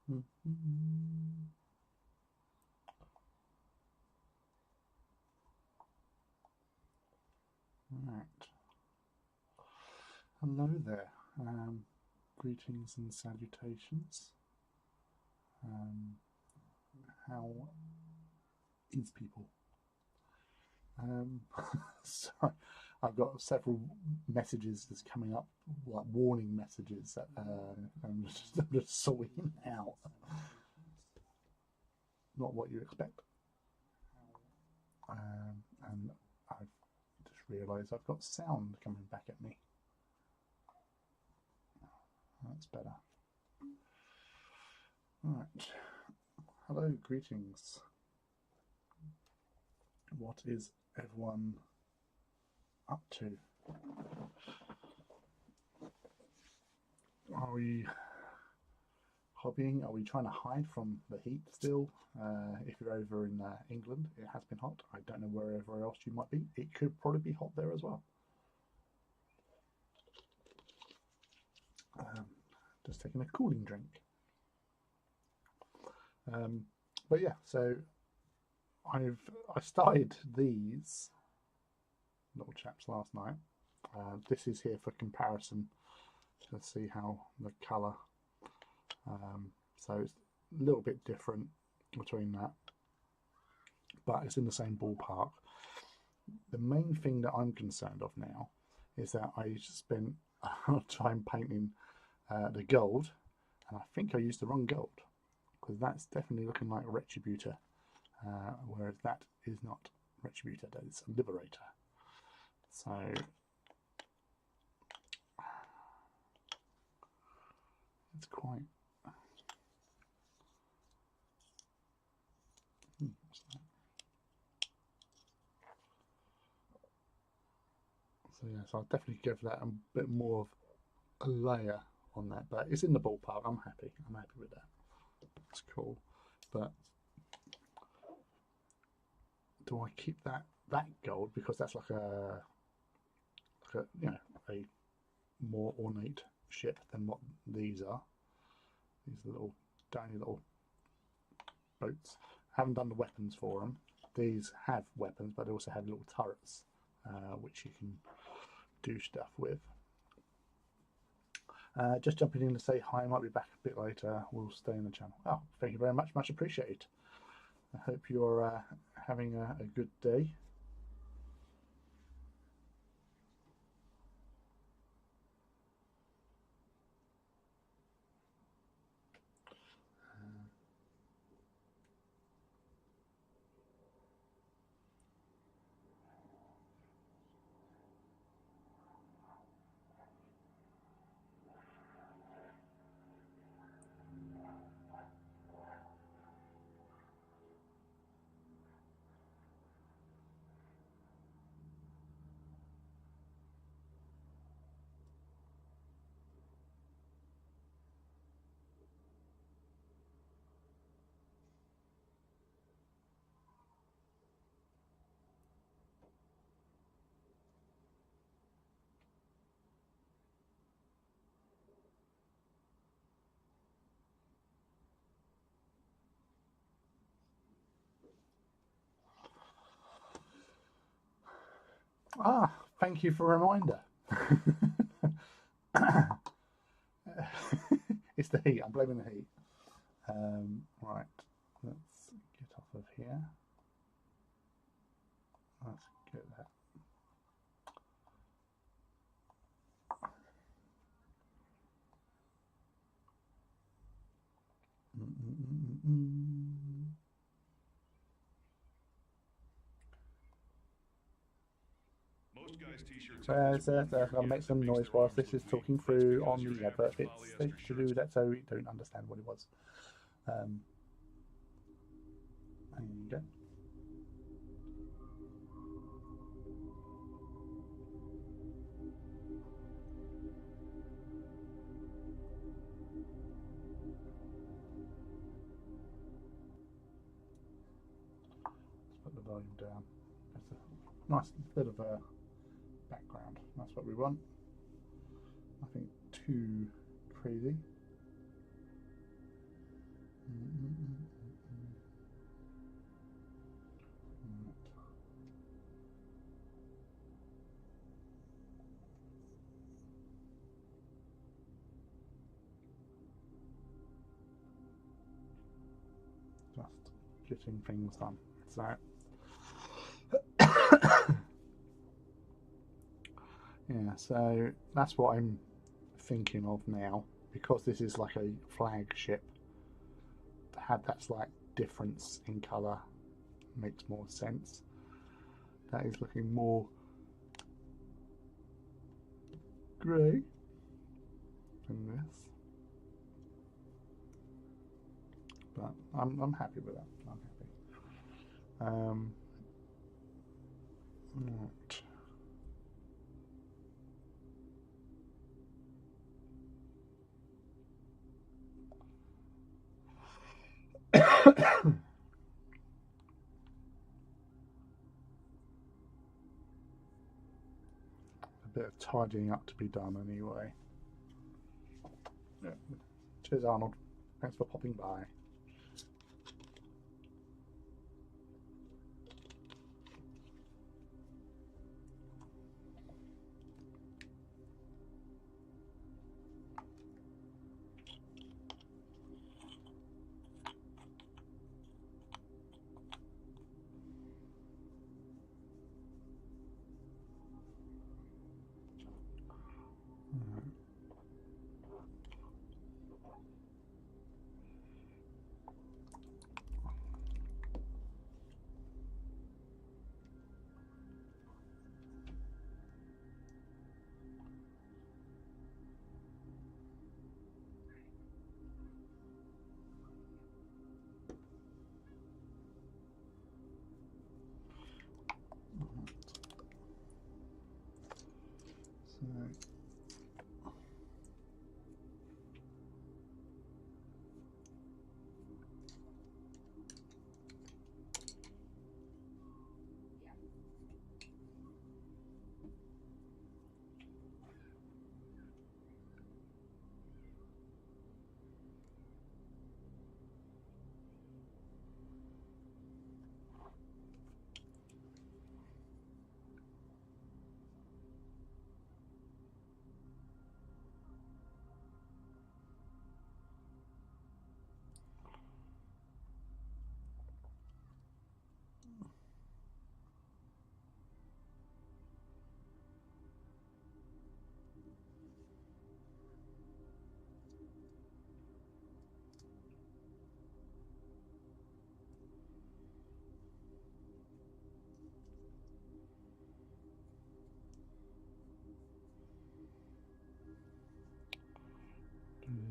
Right. Hello there. Greetings and salutations. How is people? Sorry, I've got several messages that's coming up, like warning messages that I'm just sorting out. Not what you expect. And I've just realised I've got sound coming back at me. That's better. Right. Hello, greetings. What is everyone up to? Are we hobbying? Are we trying to hide from the heat still? If you're over in England, it has been hot. I don't know wherever else you might be. It could probably be hot there as well. Just taking a cooling drink. But yeah, so I started these little chaps last night. This is here for comparison to see how the colour. So it's a little bit different between that, but it's in the same ballpark. The main thing that I'm concerned of now is that I spent a lot of time painting the gold, and I think I used the wrong gold, because that's definitely looking like a Retributor, whereas that is not Retributor, that is a Liberator. So it's quite... what's that? So yeah, so I'll definitely give that a bit more of a layer on that, but it's in the ballpark. I'm happy with that. It's cool. But do I keep that gold because that's like a a more ornate ship than what these are? These little tiny little boats. I haven't done the weapons for them. These have weapons, but they also have little turrets which you can do stuff with. Just jumping in to say hi. I might be back a bit later. We'll stay in the channel. Oh, thank you very much. Much appreciated. I hope you're having a good day. Ah, thank you for a reminder. It's the heat. I'm blaming the heat. Right, let's get off of here. Let's get that. I've got to make some noise whilst this is talking through on the advert bits. They should do that so we don't understand what it was. There you go. Let's put the volume down. That's a nice bit of a background. That's what we want. Nothing too crazy. getting things done. So yeah, so that's what I'm thinking of now, because this is like a flagship. To have that slight difference in colour makes more sense. That is looking more grey than this, but I'm happy with that. I'm happy. Right. A bit of tidying up to be done anyway. Yeah. Cheers, Arnold. Thanks for popping by.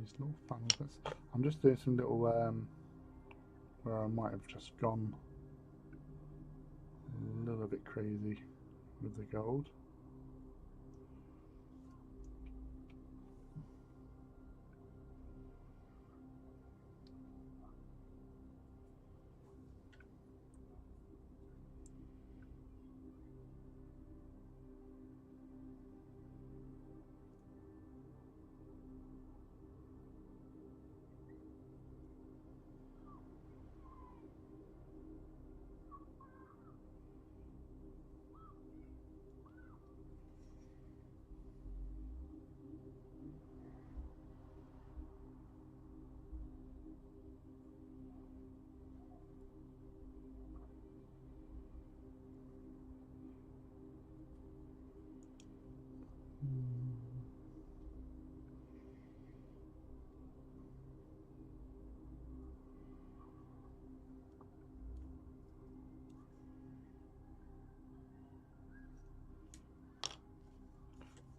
These little funnels. I'm just doing some little where I might have just gone a little bit crazy with the gold.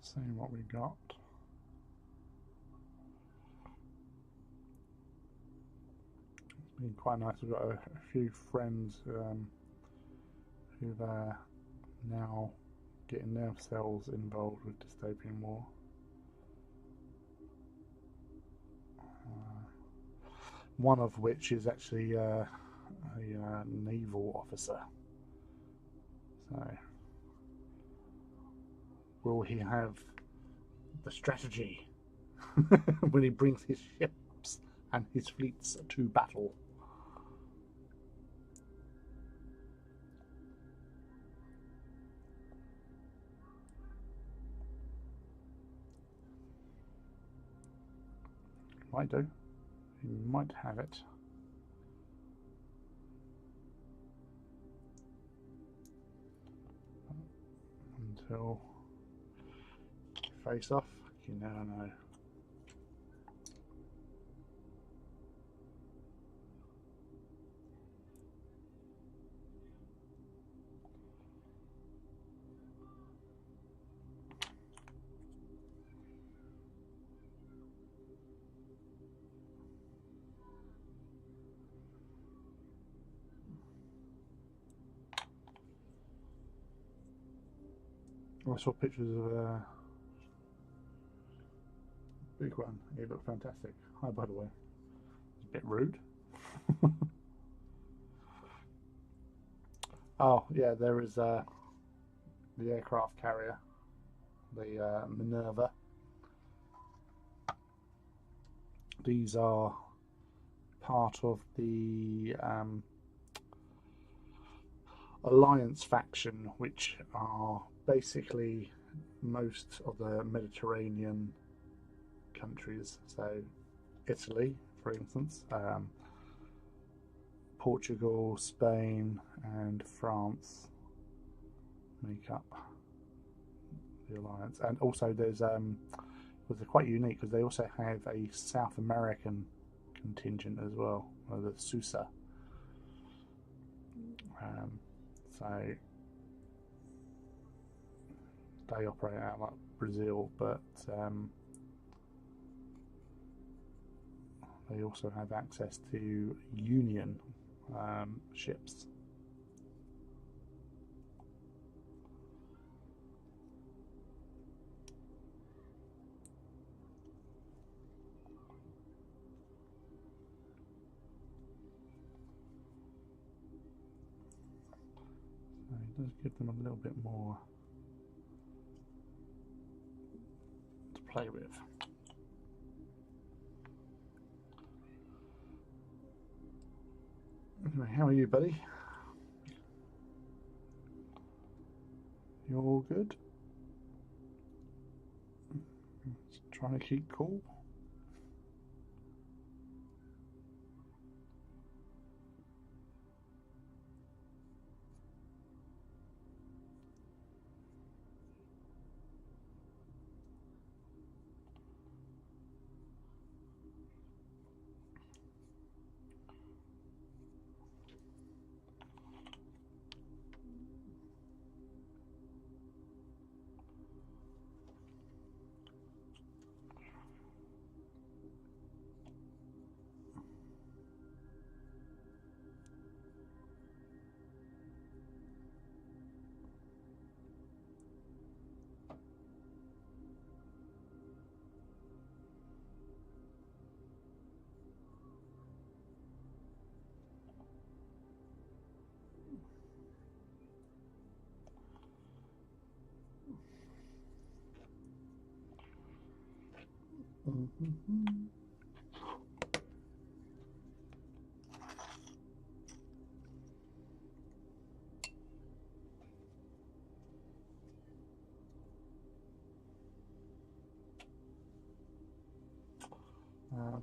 Seeing what we got. It's been quite nice. We've got a few friends who've now getting themselves involved with dystopian war. One of which is actually a naval officer. So, will he have the strategy when he brings his ships and his fleets to battle? Might do. He might have it. Until face off, you never know. I saw pictures of a big one. He looked fantastic. Hi, by the way. It's a bit rude. Oh, yeah, there is the aircraft carrier, the Minerva. These are part of the Alliance faction, which are basically most of the Mediterranean countries. So Italy, for instance, Portugal, Spain and France make up the alliance. And also there's they're quite unique because they also have a South American contingent as well, the SUSA. So they operate out like Brazil, but they also have access to Union ships. So it does give them a little bit more to play with. Anyway, how are you, buddy? You all good? Just trying to keep cool.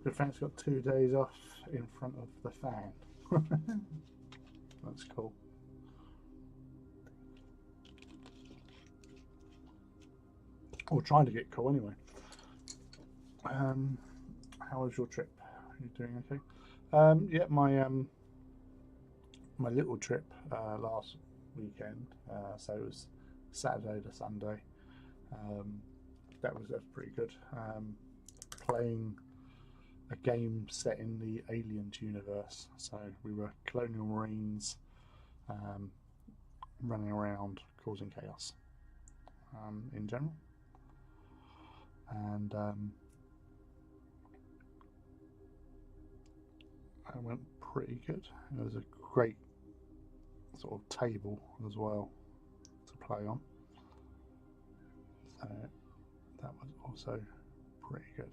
Good friend's got 2 days off in front of the fan. That's cool. Or trying to get cool anyway. How was your trip? Are you doing okay? Yeah, my little trip last weekend. So it was Saturday to Sunday. That was pretty good. Playing a game set in the Aliens universe. So we were colonial marines running around causing chaos in general. And it went pretty good. It was a great sort of table as well to play on. So that was also pretty good.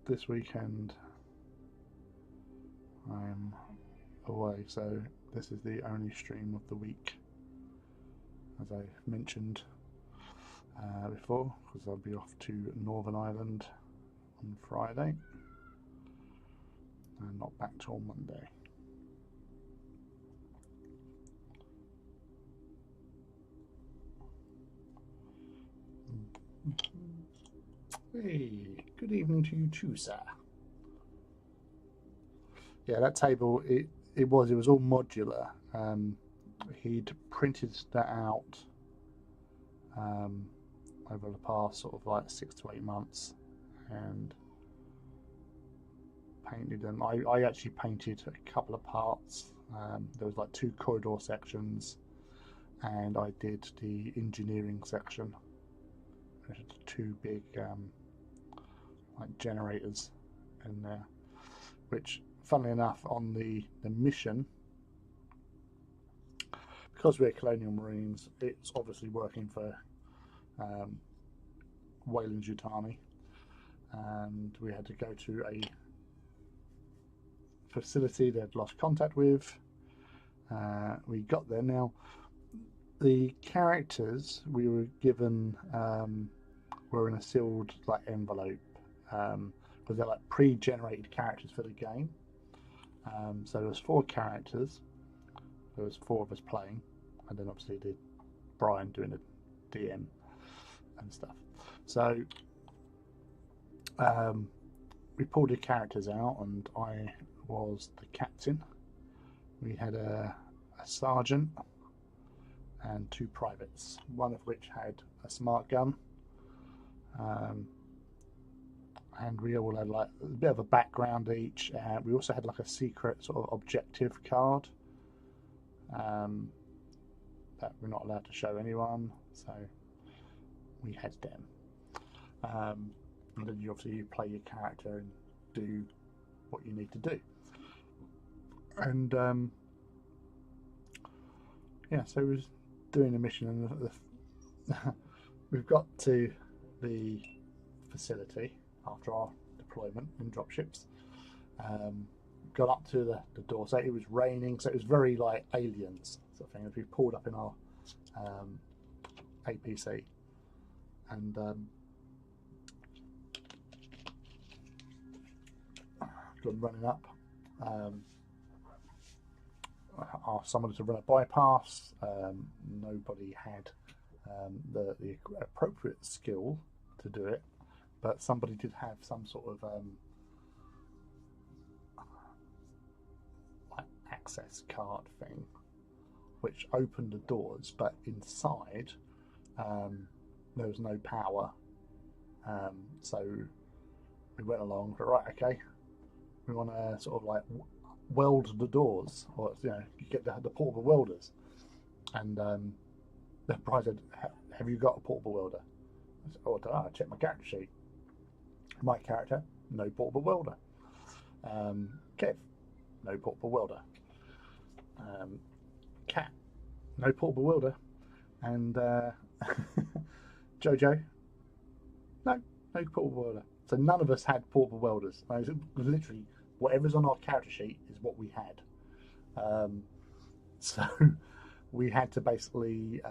This weekend I'm away, so this is the only stream of the week, as I mentioned before, because I'll be off to Northern Ireland on Friday and not back till Monday. Hey, good evening to you too, sir. Yeah, that table, it was all modular. He'd printed that out um, over the past sort of like 6 to 8 months, and painted them. I actually painted a couple of parts. There was like 2 corridor sections, and I did the engineering section. There's 2 big like generators in there, which, funnily enough, on the mission, because we're Colonial Marines, it's obviously working for um, Wayland-Yutani, and we had to go to a facility they'd lost contact with. We got there. Now, the characters we were given were in a sealed like envelope, because they're like pre-generated characters for the game. So there was 4 characters. There was 4 of us playing, and then obviously did Brian doing the DM and stuff. So we pulled the characters out, and I was the captain. We had a sergeant and 2 privates, one of which had a smart gun, and we all had like a bit of a background each. We also had like a secret sort of objective card that we're not allowed to show anyone, so we had them. And then you obviously play your character and do what you need to do. And yeah, so we was doing a mission, and we've got to the facility after our deployment in dropships. Got up to the door, so it was raining, so it was very like Aliens sort of thing. As we pulled up in our APC, and got running up. Asked someone to run a bypass. Nobody had the appropriate skill to do it, but somebody did have some sort of like access card thing, which opened the doors, but inside there was no power. So we went along. Right, okay, we want to sort of like weld the doors, or you get the portable welders. And the prize said, "Have you got a portable welder?" I said, "Oh, I don't know. I checked my character sheet. My character, no portable welder. Kev, no portable welder. Cat, no portable welder. And Jojo, no portable welder." So none of us had portable welders. It was literally whatever's on our character sheet is what we had. So we had to basically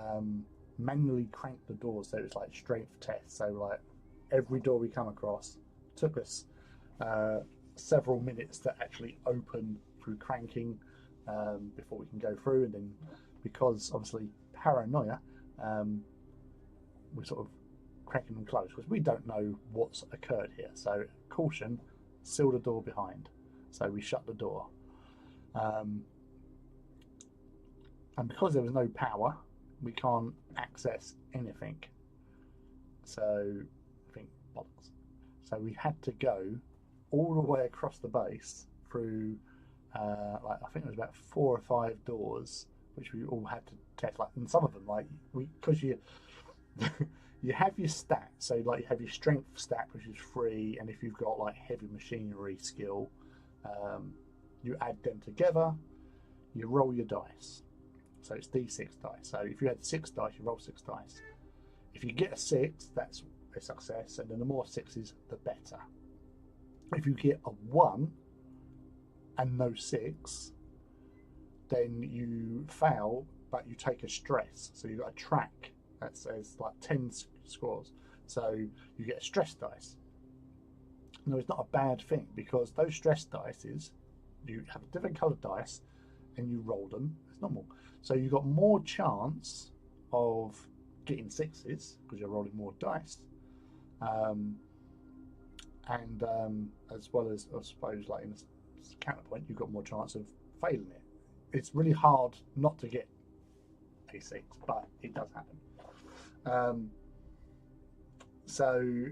manually crank the doors, so it was like strength tests. So like every door we come across took us several minutes to actually open through cranking before we can go through. And then, because obviously paranoia, we're sort of cranking them close because we don't know what's occurred here. So caution, seal the door behind. So we shut the door, and because there was no power, we can't access anything. So I think bollocks. So we had to go all the way across the base through like I think it was about 4 or 5 doors, which we all had to test. Like, and some of them, like because you you have your stats. So like you have your strength stat, which is free, and if you've got like heavy machinery skill, you add them together, you roll your dice. So it's D6 dice. So if you had 6 dice, you roll 6 dice. If you get a 6, that's a success, and then the more 6s, the better. If you get a 1 and no 6, then you fail, but you take a stress. So you've got a track that says like 10 scores. So you get a stress dice. No, it's not a bad thing, because those stress dices, you have a different coloured dice and you roll them. It's normal. So you've got more chance of getting 6s because you're rolling more dice, Um, and as well as, I suppose, like in a counterpoint, you've got more chance of failing it. It's really hard not to get A6, but it does happen. Um, so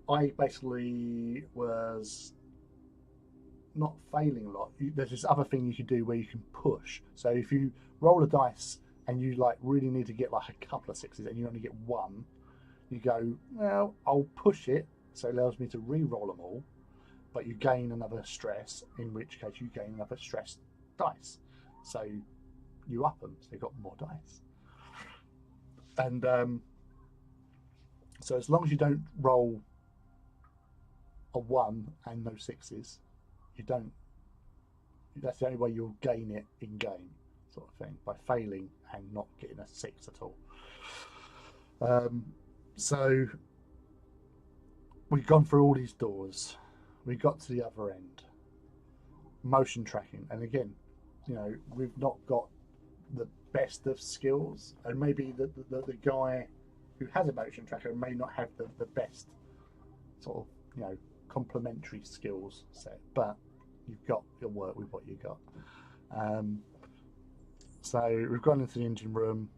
I basically was not failing a lot. There's this other thing you can do where you can push. So if you roll a dice and you like really need to get like a couple of sixes and you only get one, you go, well, I'll push it, so it allows me to re-roll them all, but you gain another stress, in which case you gain another stress dice. So you up them, so you've got more dice. And so as long as you don't roll a one and no sixes, you don't. That's the only way you'll gain it in game, sort of thing, by failing and not getting a six at all. So we've gone through all these doors. We got to the other end. Motion tracking, and again, we've not got the best of skills, and maybe the guy who has a motion tracker may not have the best sort of complementary skills set, but you've got to work with what you got. So we've gone into the engine room,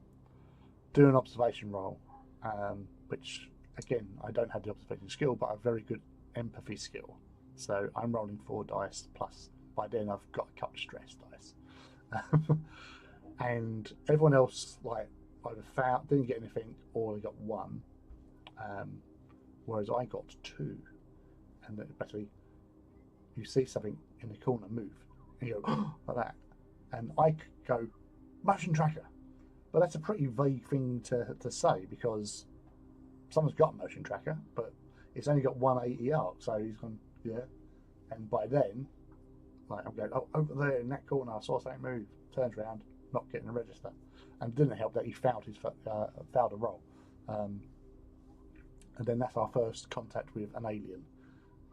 do an observation roll, which again I don't have the observation skill, but a very good empathy skill. So I'm rolling 4 dice plus. By then I've got a couple of stress dice, and everyone else like either found, didn't get anything, or they got 1, whereas I got 2. And basically, you see something in the corner move, and you go oh, like that, and I go motion tracker, but that's a pretty vague thing to say because someone's got a motion tracker, but it's only got 180 arc, so he's gone yeah, and by then, like I'm going oh over there in that corner I saw something move, turns around, not getting a register, and it didn't help that he failed a roll, and then that's our first contact with an alien.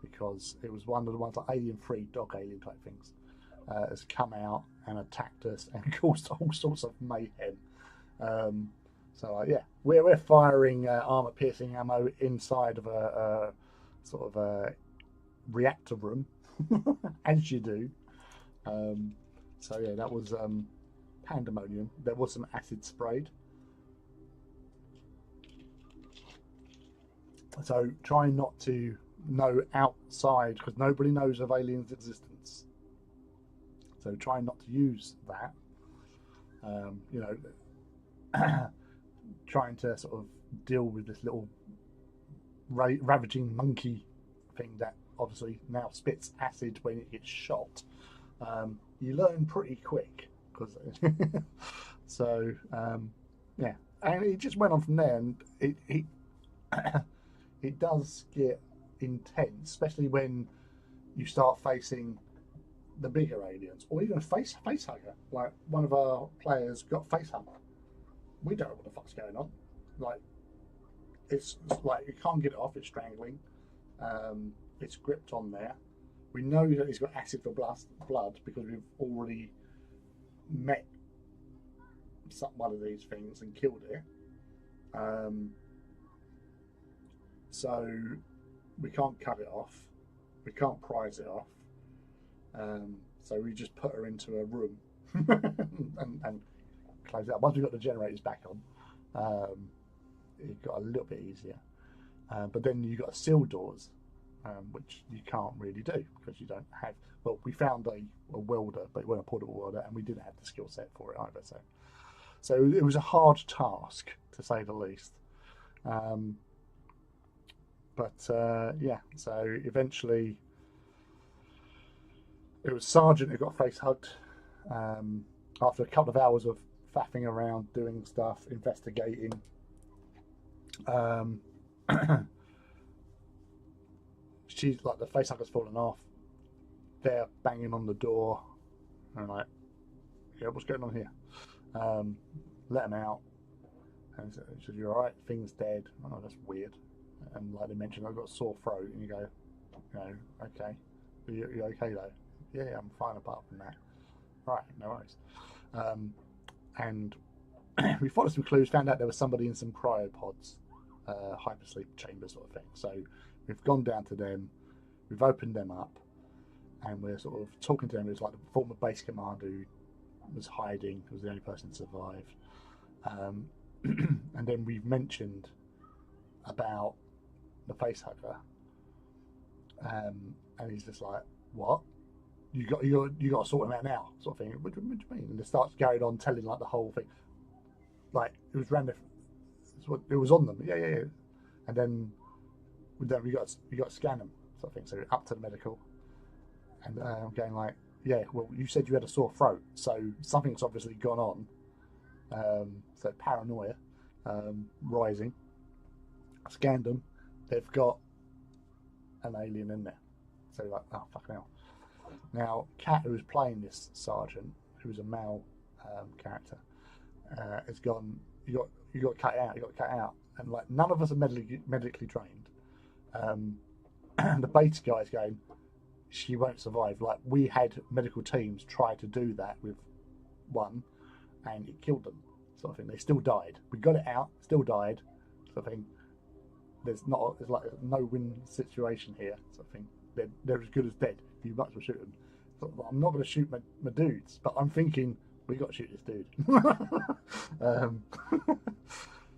Because it was one of the ones like Alien 3, dog alien type things, has come out and attacked us and caused all sorts of mayhem. So yeah, we're firing armor-piercing ammo inside of a sort of a reactor room, as you do. So yeah, that was pandemonium. There was some acid sprayed. So trying not to know outside, because nobody knows of aliens' existence. So trying not to use that. Trying to sort of deal with this little ravaging monkey thing that obviously now spits acid when it gets shot. You learn pretty quick, because so yeah, and it just went on from there, and it it does get intense, especially when you start facing the bigger aliens, or even a face hugger. Like one of our players got face hugger. We don't know what the fuck's going on. Like it's like you can't get it off. It's strangling. It's gripped on there. We know that he's got acid for blood because we've already met one of these things and killed it. So we can't cut it off. We can't prise it off. So we just put her into a room and close it up. Once we got the generators back on, it got a little bit easier. But then you got sealed doors, which you can't really do because you don't have. Well, we found a welder, but it wasn't a portable welder, and we didn't have the skill set for it either. So it was a hard task, to say the least. But yeah, so eventually it was Sergeant who got face hugged after a couple of hours of faffing around, doing stuff, investigating. She's like, the face hugger's fallen off. They're banging on the door. And I'm like, yeah, what's going on here? Let him out. And she said, you're alright, thing's dead. Oh, that's weird. And like they mentioned, I've got a sore throat, and you go, okay, you okay though? Yeah, I'm fine apart from that. Right, no worries. And we followed some clues, found out there was somebody in some cryopods, hypersleep chamber sort of thing. So we've gone down to them, we've opened them up, and we're sort of talking to them. It was like the former base commander who was hiding, was the only person that survived. And then we've mentioned about the facehugger, and he's just like, "What? You got to sort him out now," sort of thing. What do you mean? And it starts going on telling like the whole thing, like it was random. It was on them, yeah. And then we got to scan them, sort of thing. So up to the medical, and I'm going like, yeah. Well, you said you had a sore throat, so something's obviously gone on. So paranoia rising. Scanned them. They've got an alien in there. So like, oh fucking hell. Now, Kat, who was playing this sergeant, who was a male character, has gone. You got cut out. You got cut out. And like, none of us are medically trained. The beta guy's going, she won't survive. Like, we had medical teams try to do that with one, and it killed them, sort of thing. They still died. We got it out, still died, sort of thing. There's like no win situation here, sort of thing. They're as good as dead. You might as well shoot them. So, I'm not going to shoot my dudes, but I'm thinking we got to shoot this dude.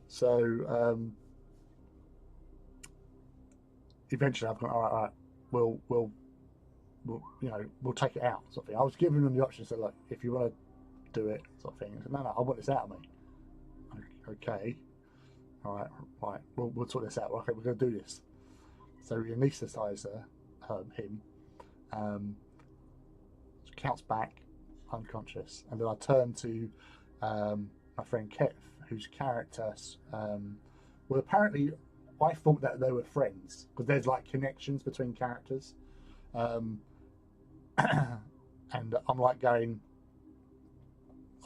So eventually I've gone, all right, we'll we'll take it out, sort of thing. I was giving them the option, so like, if you want to do it, sort of thing. I said, no, I want this out of me. Okay, all right, we'll sort this out. Okay, we're going to do this. So we anaesthetize him, counts back, unconscious, and then I turn to my friend Kev, whose character, well, apparently I thought that they were friends because there's like connections between characters, and I'm like going,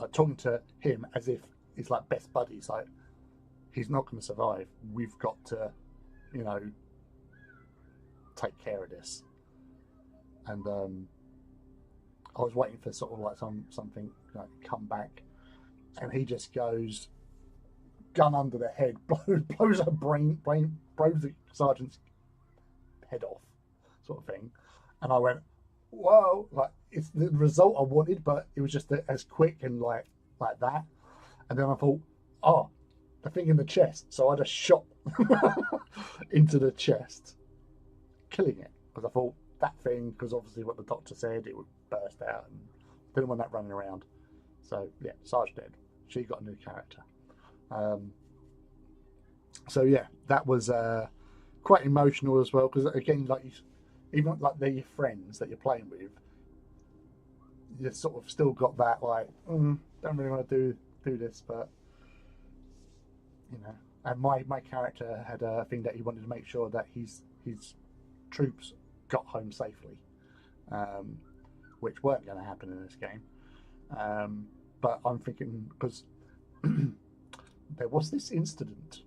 like talking to him as if he's like best buddies. Like, he's not going to survive. We've got to, take care of this. And I was waiting for sort of like something like come back, and he just goes, gun under the head, blows the sergeant's head off, sort of thing. And I went, whoa, like, it's the result I wanted, but it was just as quick and like that. And then I thought, oh, the thing in the chest. So I just shot into the chest, killing it, because I thought that thing, because obviously what the doctor said, it would burst out, and didn't want that running around. So yeah, Sarge dead. She got a new character. So yeah, that was quite emotional as well, because again, like, even like they're your friends that you're playing with, you sort of still got that like, don't really want to do this, but And my character had a thing that he wanted to make sure that his troops got home safely, which weren't going to happen in this game. But I'm thinking, because there was this incident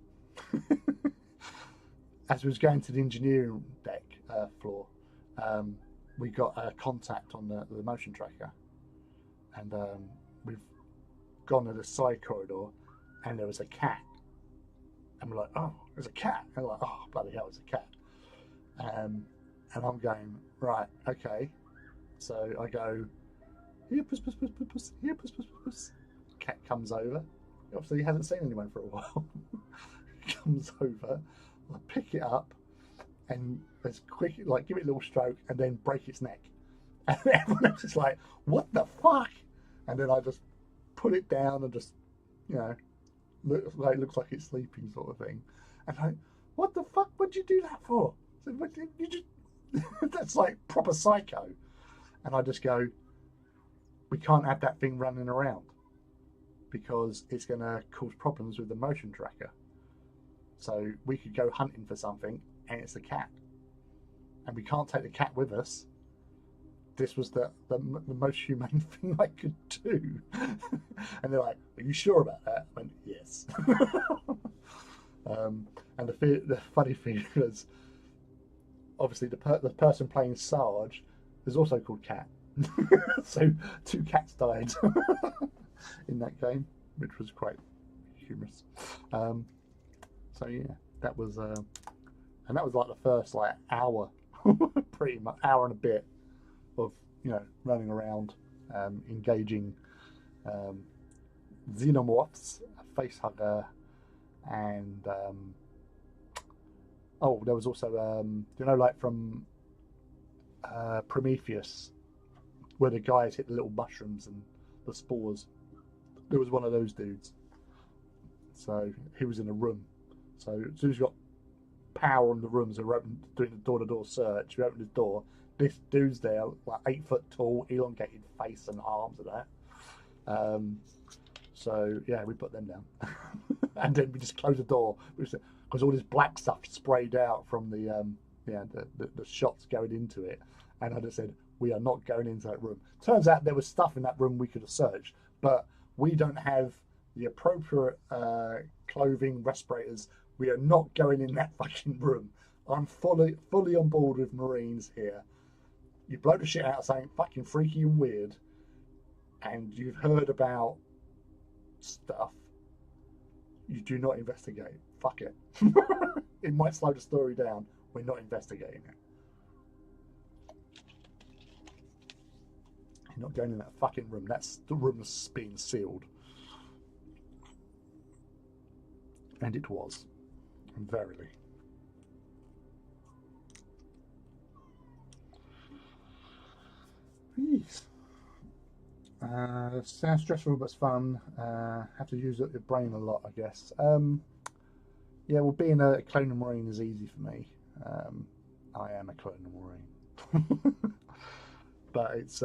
as we was going to the engineering deck floor. We got a contact on the motion tracker, and we've gone to the side corridor, and there was a cat, and we're like, oh, there's a cat, and we're like, oh, bloody hell, it's a cat. And I'm going, right, okay. So I go, here, puss, puss, puss, puss, puss, here, puss, puss, puss, puss. Cat comes over. Obviously, he hasn't seen anyone for a while. Comes over, I pick it up, and as quick, like, give it a little stroke, and then break its neck. And everyone else is like, what the fuck? And then I just put it down and just, looks like it's sleeping, sort of thing. And like, what the fuck? What'd you do that for? So, what did you just that's like proper psycho. And I just go, we can't have that thing running around because it's going to cause problems with the motion tracker. So we could go hunting for something, and it's a cat, and we can't take the cat with us. This was the most humane thing I could do. And they're like, are you sure about that? I went, yes. And the funny thing was, obviously the person playing Sarge is also called Cat. So 2 cats died in that game, which was quite humorous. So yeah, that was and that was like the first like hour, pretty much hour and a bit of running around, engaging xenomorphs, a facehugger, and oh, there was also like from Prometheus, where the guys hit the little mushrooms and the spores. There was one of those dudes. So he was in a room. So as soon as you got power on the rooms, are open, doing the door-to-door search. You open his door. This dude's there, like 8 foot tall, elongated face and arms and that. So yeah, we put them down, and then we just closed the door because all this black stuff sprayed out from the shots going into it. And I just said, we are not going into that room. Turns out there was stuff in that room we could have searched, but we don't have the appropriate clothing, respirators. We are not going in that fucking room. I'm fully on board with Marines here. You blow the shit out of something fucking freaky and weird, and you've heard about stuff. You do not investigate. Fuck it. It might slow the story down. We're not investigating it. You're not going in that fucking room. The room's been sealed. And it was. Verily. Jeez. Sounds stressful, but it's fun. Have to use up your brain a lot, I guess. Yeah, well, being a clone Marine is easy for me. I am a clone Marine. But it's,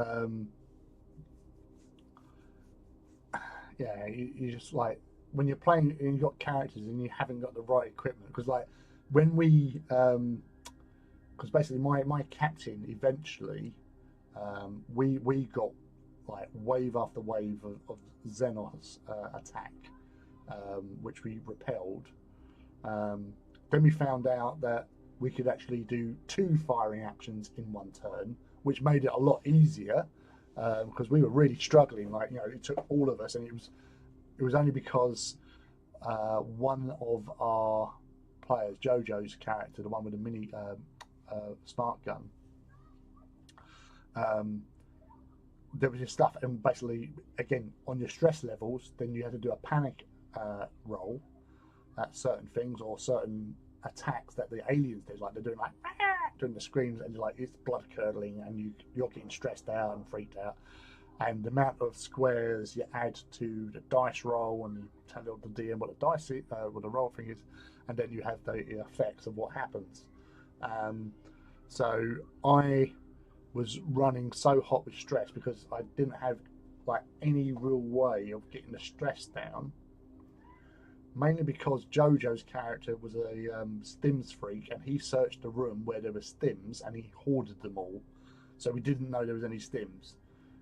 yeah, you just like, when you're playing and you've got characters and you haven't got the right equipment, because like when we, because basically my captain eventually, we got like wave after wave of Xenos attack, which we repelled. Then we found out that we could actually do 2 firing actions in 1 turn, which made it a lot easier, because we were really struggling. Like, it took all of us, and it was only because one of our players, Jojo's character, the one with the mini smart gun, there was just stuff, and basically, again, on your stress levels, then you had to do a panic roll at certain things or certain attacks that the aliens did, like they're doing like doing the screams, and you're like, it's blood curdling, and you're getting stressed out and freaked out. And the amount of squares you add to the dice roll, and you tell the DM what the dice is, what the roll thing is, and then you have the effects of what happens. So I was running so hot with stress because I didn't have like any real way of getting the stress down. Mainly because Jojo's character was a stims freak, and he searched the room where there were stims and he hoarded them all, so we didn't know there was any stims.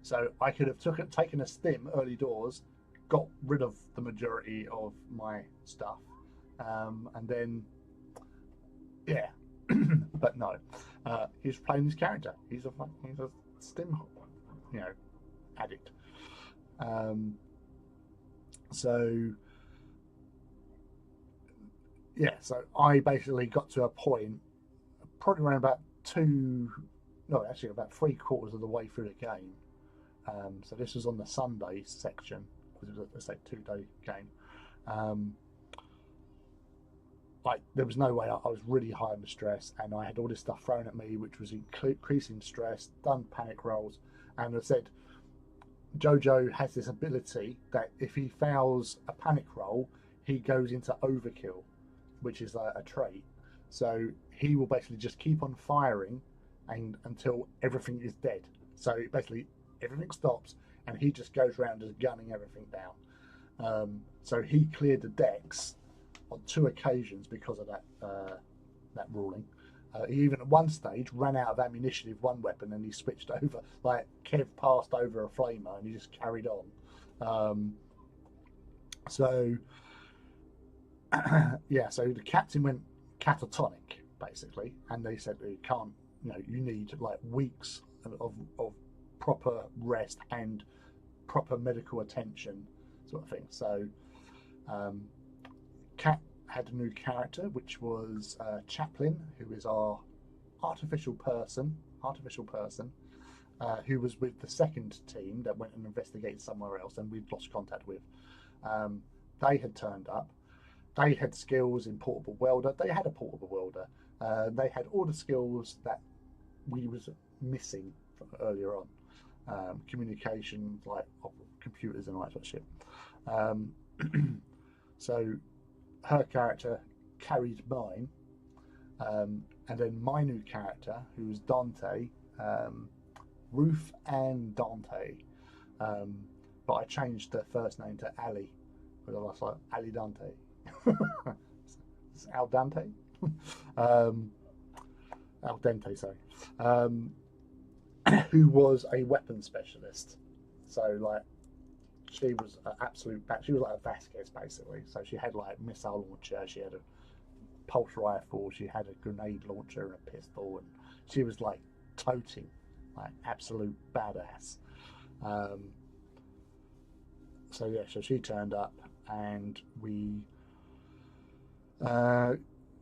So I could have taken a stim early doors, got rid of the majority of my stuff, and then yeah, but no, he's playing his character. He's a stim, addict. So yeah, so I basically got to a point, probably around about about 3/4 of the way through the game. So this was on the Sunday section, because it was a 2-day game. Like, there was no way. I was really high on the stress, and I had all this stuff thrown at me, which was increasing stress, done panic rolls, and I said, Jojo has this ability that if he fails a panic roll, he goes into overkill, which is a trait. So he will basically just keep on firing until everything is dead. So basically everything stops, and he just goes around just gunning everything down. So he cleared the decks on 2 occasions because of that ruling. He even at one stage ran out of ammunition with one weapon, and he switched over. Like, Kev passed over a flamer and he just carried on. So yeah, so the captain went catatonic basically, and they said you can't, you need like weeks of proper rest and proper medical attention, sort of thing. So Cat had a new character, which was Chaplin, who is our artificial person, who was with the second team that went and investigated somewhere else, and we'd lost contact with. They had turned up. They had skills in portable welder. They had a portable welder. They had all the skills that we was missing from earlier on. Communication, like computers and all that sort of shit. So her character carried mine, and then my new character, who was Dante, Ruth and Dante, but I changed her first name to Ali, because I was like Ali Dante. It's Al Dante, Al Dente, sorry, who was a weapons specialist. So like, she was an absolute. She was like a Vasquez basically. So she had like missile launcher, she had a pulse rifle, she had a grenade launcher and a pistol, and she was like toting, like absolute badass. So yeah, so she turned up, and we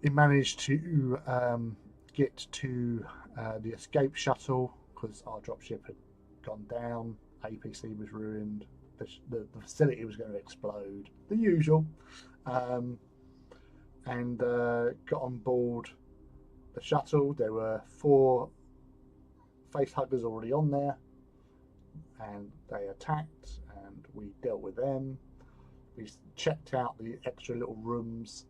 managed to get to the escape shuttle, because our dropship had gone down, APC was ruined, the facility was going to explode, the usual, and got on board the shuttle. There were 4 face huggers already on there, and they attacked, and we dealt with them. We checked out the extra little rooms,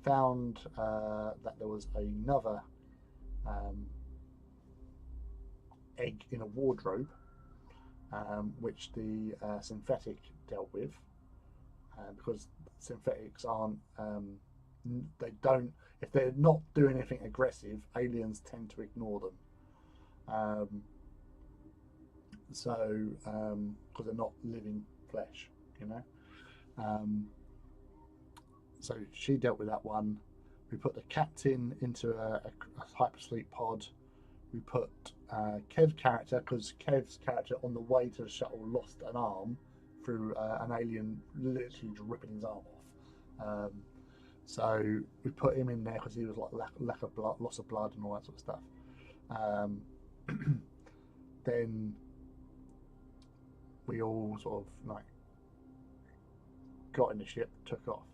found that there was another egg in a wardrobe, which the synthetic dealt with, because synthetics aren't, they don't, if they're not doing anything aggressive, aliens tend to ignore them. Because they're not living flesh, you know. So she dealt with that one. We put the captain into a hypersleep pod. We put Kev's character, because Kev's character on the way to the shuttle lost an arm through an alien literally ripping his arm off. So we put him in there because he was like lack of blood, loss of blood and all that sort of stuff. Then we all sort of like got in the ship, took off.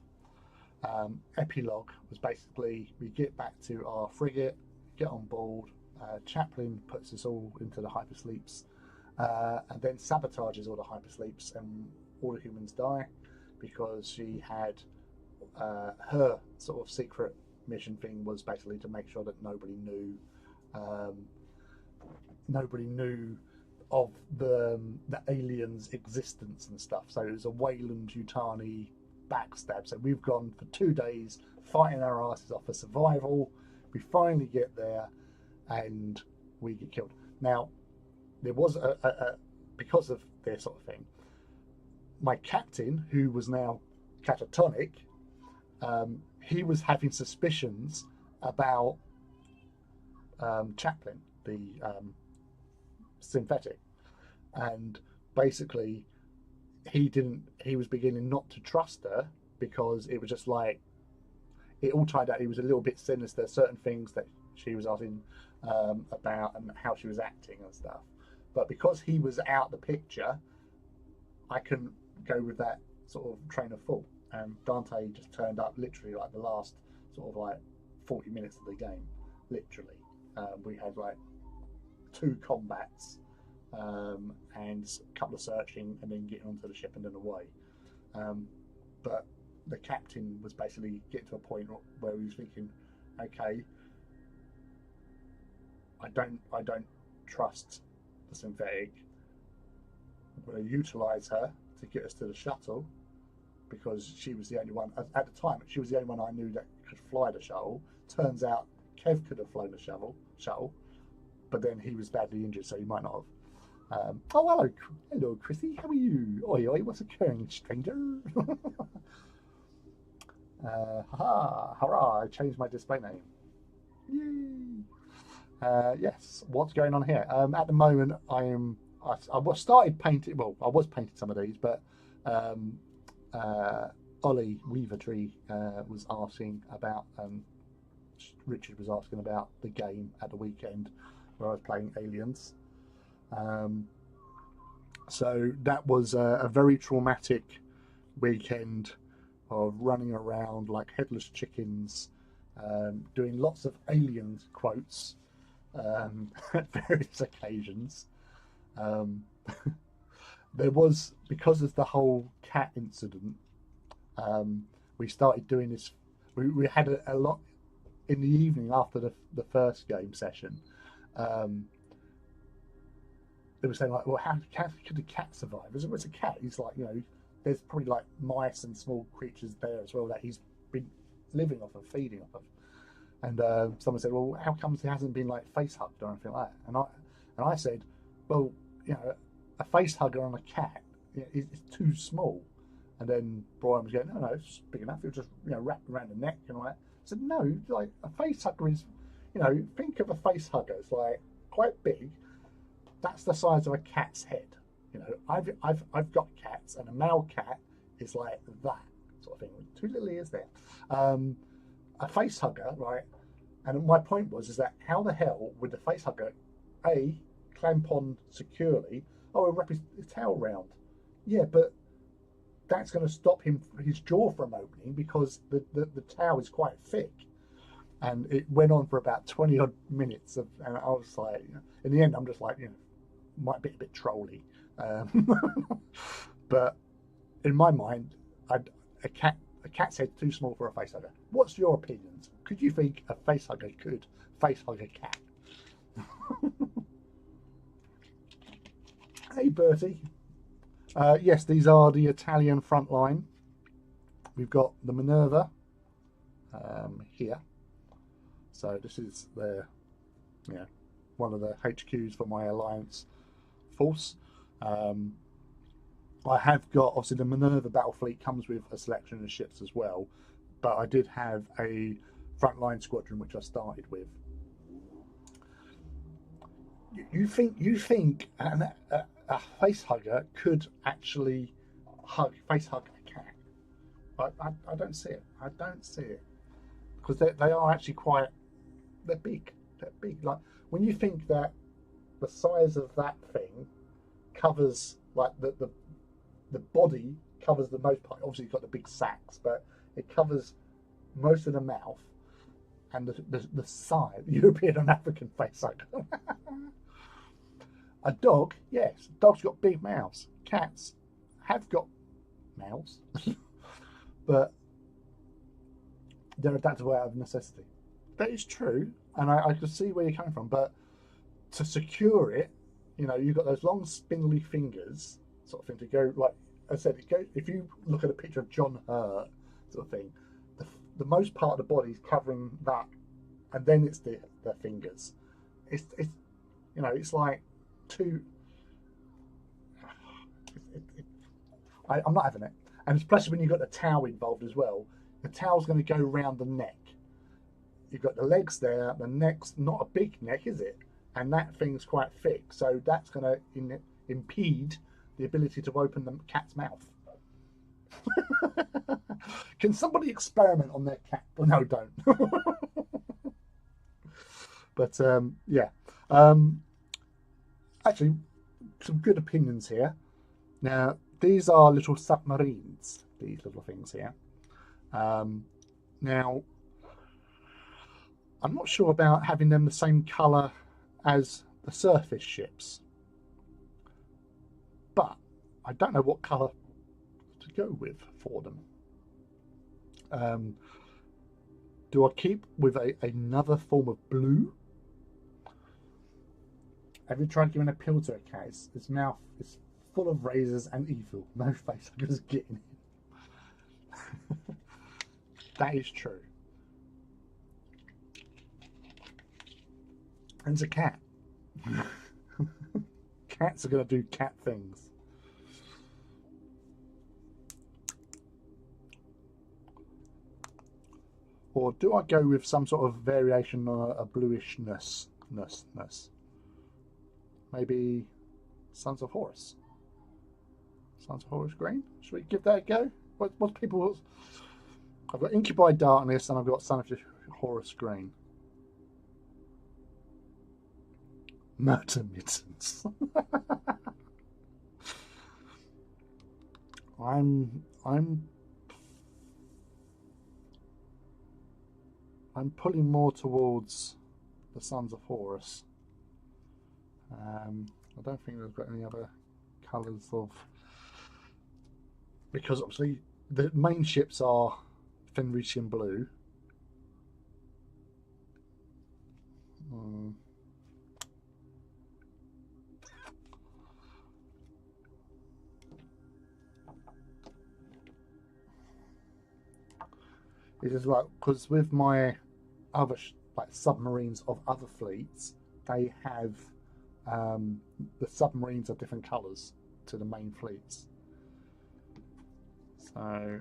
Epilogue was basically, we get back to our frigate, get on board, Chaplin puts us all into the hypersleeps, and then sabotages all the hypersleeps, and all the humans die, because she had her sort of secret mission thing was basically to make sure that nobody knew of the aliens' existence and stuff. So it was a Weyland-Yutani backstab. So we've gone for 2 days fighting our asses off for survival. We finally get there, and we get killed. Now, there was because of this sort of thing, my captain, who was now catatonic, he was having suspicions about Chaplin, the synthetic, and basically he was beginning not to trust her, because it was just like, it all turned out he was a little bit sinister, certain things that she was asking about and how she was acting and stuff. But because he was out the picture, I couldn't go with that sort of train of thought, and Dante just turned up literally like the last sort of like 40 minutes of the game, literally. We had like 2 combats, and a couple of searching, and then getting onto the ship and then away. But the captain was basically getting to a point where he was thinking, okay, I don't trust the synthetic. I'm going to utilize her to get us to the shuttle, because she was the only one at the time. She was the only one I knew that could fly the shuttle. Turns out Kev could have flown the shuttle, but then he was badly injured, so he might not have. Oh, hello, Chrissy. How are you? Oi, what's occurring, stranger? Hurrah! I changed my display name. Yay! Yes. What's going on here? At the moment, I started painting. Well, I was painting some of these, but Ollie Weavertree was asking about, Richard was asking about the game at the weekend where I was playing Aliens. Um, so that was a very traumatic weekend of running around like headless chickens, doing lots of aliens quotes at various occasions. Um, there was, because of the whole cat incident, we started doing this. We had a lot in the evening after the first game session. Um, they were saying like, well, how could a cat survive? As it's a cat, he's like, there's probably like mice and small creatures there as well that he's been living off of, feeding off of. And someone said, well, how comes he hasn't been like face hugged or anything like that? And I said, well, a face hugger on a cat is too small. And then Brian was going, no, it's big enough. It'll just wrap around the neck and all that. I said, no, like a face hugger is, think of a face hugger. It's like quite big. That's the size of a cat's head. I've got cats, and a male cat is like that sort of thing with two little ears there. A face hugger, right? And my point was, is that how the hell would the face hugger, A, clamp on securely? Oh, he'll wrap his tail round. Yeah, but that's going to stop his jaw from opening because the tail is quite thick. And it went on for about 20 odd minutes, and I was like, in the end, I'm just like, might be a bit trolly, but in my mind, a cat's head too small for a face hugger. What's your opinions? Could you think a face hugger could face hug a cat? Hey, Bertie. Yes, these are the Italian front line. We've got the Minerva here. So this is one of the HQs for my Alliance force. I have got, obviously the Minerva battle fleet comes with a selection of ships as well, but I did have a frontline squadron which I started with. You think a face hugger could actually face hug a cat? I don't see it. I don't see it, because they are actually they're big. They're big. Like when you think that the size of that thing covers like the body covers the most part. Obviously, you've got the big sacks, but it covers most of the mouth and the side. European and African face hugger. A dog, yes, dogs got big mouths. Cats have got mouths, but they're adaptable out of necessity. That is true, and I can see where you're coming from. But to secure it, you've got those long spindly fingers, sort of thing, to go. Like I said, if you look at a picture of John Hurt, sort of thing, the most part of the body is covering that, and then it's the fingers. It's like two. I'm not having it, and especially when you've got the towel involved as well. The towel's going to go around the neck. You've got the legs there. The neck's not a big neck, is it? And that thing's quite thick, so that's going to impede the ability to open the cat's mouth. Can somebody experiment on their cat? Well, no, don't. But yeah, actually, some good opinions here. Now, these are little submarines. These little things here. Now, I'm not sure about having them the same colour as the surface ships, but I don't know what colour to go with for them. Do I keep with another form of blue? Have you tried giving a pill to a cat? Its mouth is full of razors and evil. No face huggers getting in. That is true. And it's a cat. Cats are going to do cat things. Or do I go with some sort of variation on a bluishness? Maybe Sons of Horus. Sons of Horus green? Should we give that a go? What people? I've got Incubi Darkness and I've got Son of Horus Green. Murder Mittens. I'm pulling more towards the Sons of Horus. I don't think they've got any other colours of, because obviously the main ships are Fenrisian blue. It is like, because with my other like submarines of other fleets, they have the submarines are different colours to the main fleets. So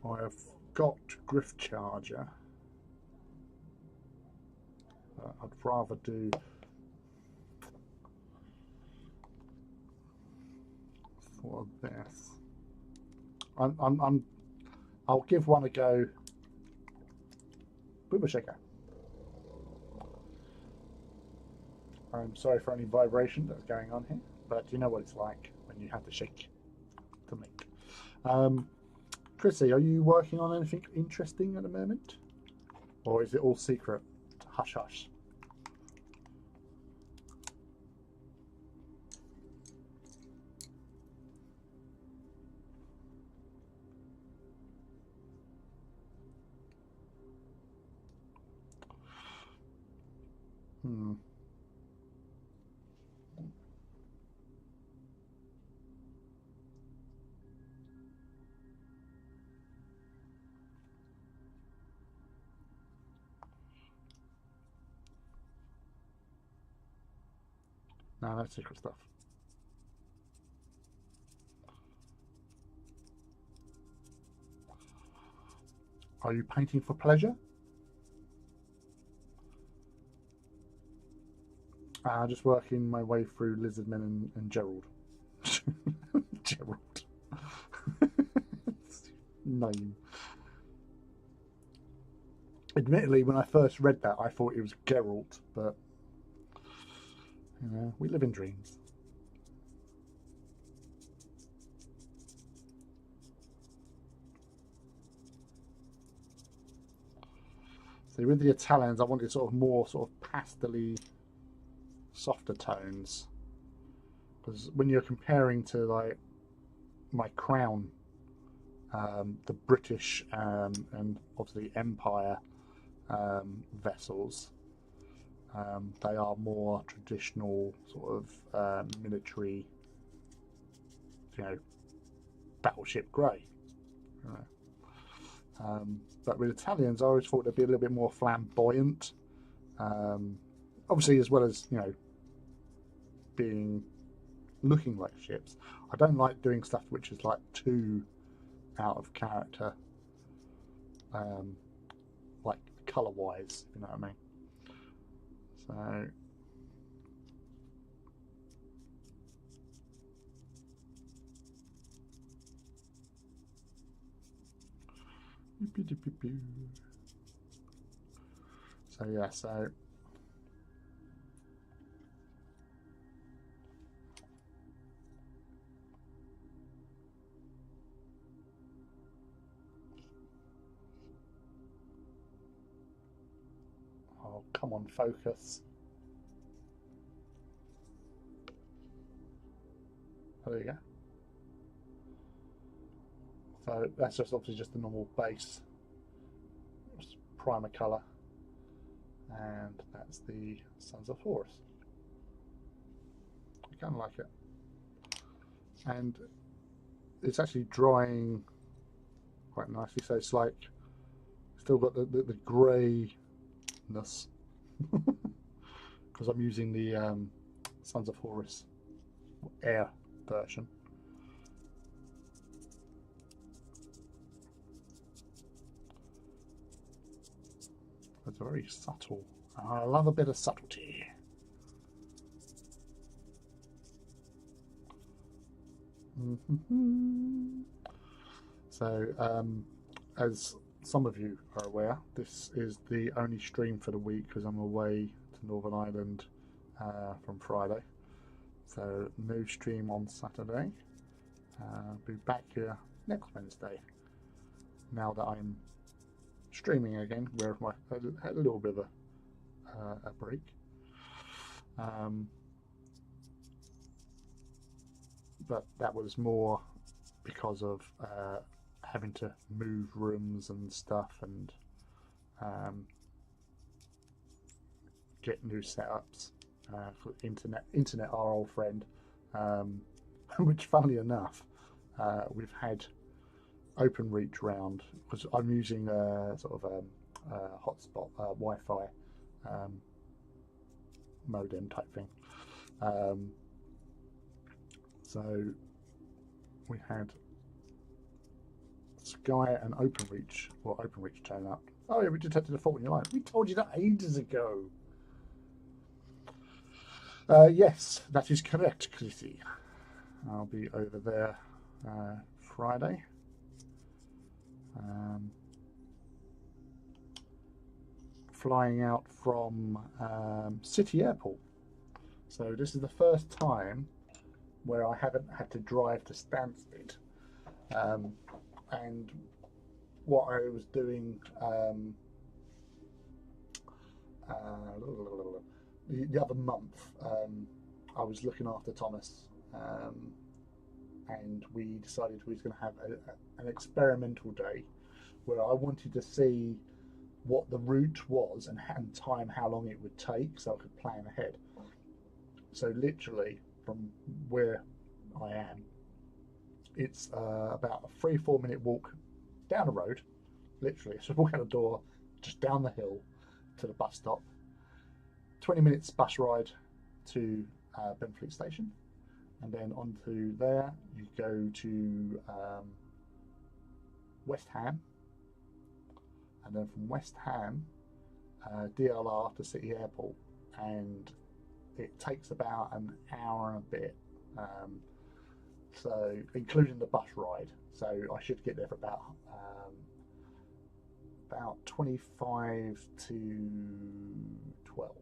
I've got Griff Charger. I'd rather do for this. I'll give one a go. Boomer Shaker. I'm sorry for any vibration that's going on here, but you know what it's like when you have to shake to make. Chrissy, are you working on anything interesting at the moment? Or is it all secret? Hush hush. No, that's secret stuff. Are you painting for pleasure? Just working my way through Lizardmen and Gerald. Gerald. Name. Admittedly, when I first read that, I thought it was Geralt, but you know, we live in dreams. See, with the Italians, I wanted sort of more sort of pastel-y, softer tones, because when you're comparing to like my crown, the British and obviously Empire vessels, they are more traditional sort of military, you know, battleship grey. You know. But with Italians, I always thought they'd be a little bit more flamboyant. Obviously, as well as, you know, looking like ships. I don't like doing stuff which is like too out of character, like colour wise, if you know what I mean. So yeah, so oh, come on, focus. There you go. So that's just obviously just the normal base primer colour, and that's the Sons of Horus. I kind of like it, and it's actually drying quite nicely. So it's like still got the greyness because I'm using the Sons of Horus Air version. It's very subtle. I love a bit of subtlety. So, as some of you are aware, this is the only stream for the week because I'm away to Northern Ireland from Friday. So, no stream on Saturday. Be back here next Wednesday. Now that I'm streaming again, where I had a little bit of a break. But that was more because of having to move rooms and stuff and get new setups for internet, our old friend, which funnily enough we've had OpenReach round because I'm using a sort of hotspot Wi-Fi modem type thing. So we had Sky and OpenReach, or OpenReach turn up. Oh yeah, we detected a fault in your line. We told you that ages ago. Yes, that is correct, Chrissy. I'll be over there Friday. Flying out from City Airport. So this is the first time where I haven't had to drive to Stansted. And what I was doing the other month, I was looking after Thomas, and we decided we was going to have an experimental day where I wanted to see what the route was and time how long it would take so I could plan ahead. So literally from where I am, it's about a 3-4 minute walk down the road, literally. So walk out the door, just down the hill to the bus stop, 20 minutes bus ride to Benfleet Station, and then onto there you go to West Ham, and then from West Ham DLR to City Airport, and it takes about an hour and a bit, so including the bus ride. So I should get there for about 25 to 12.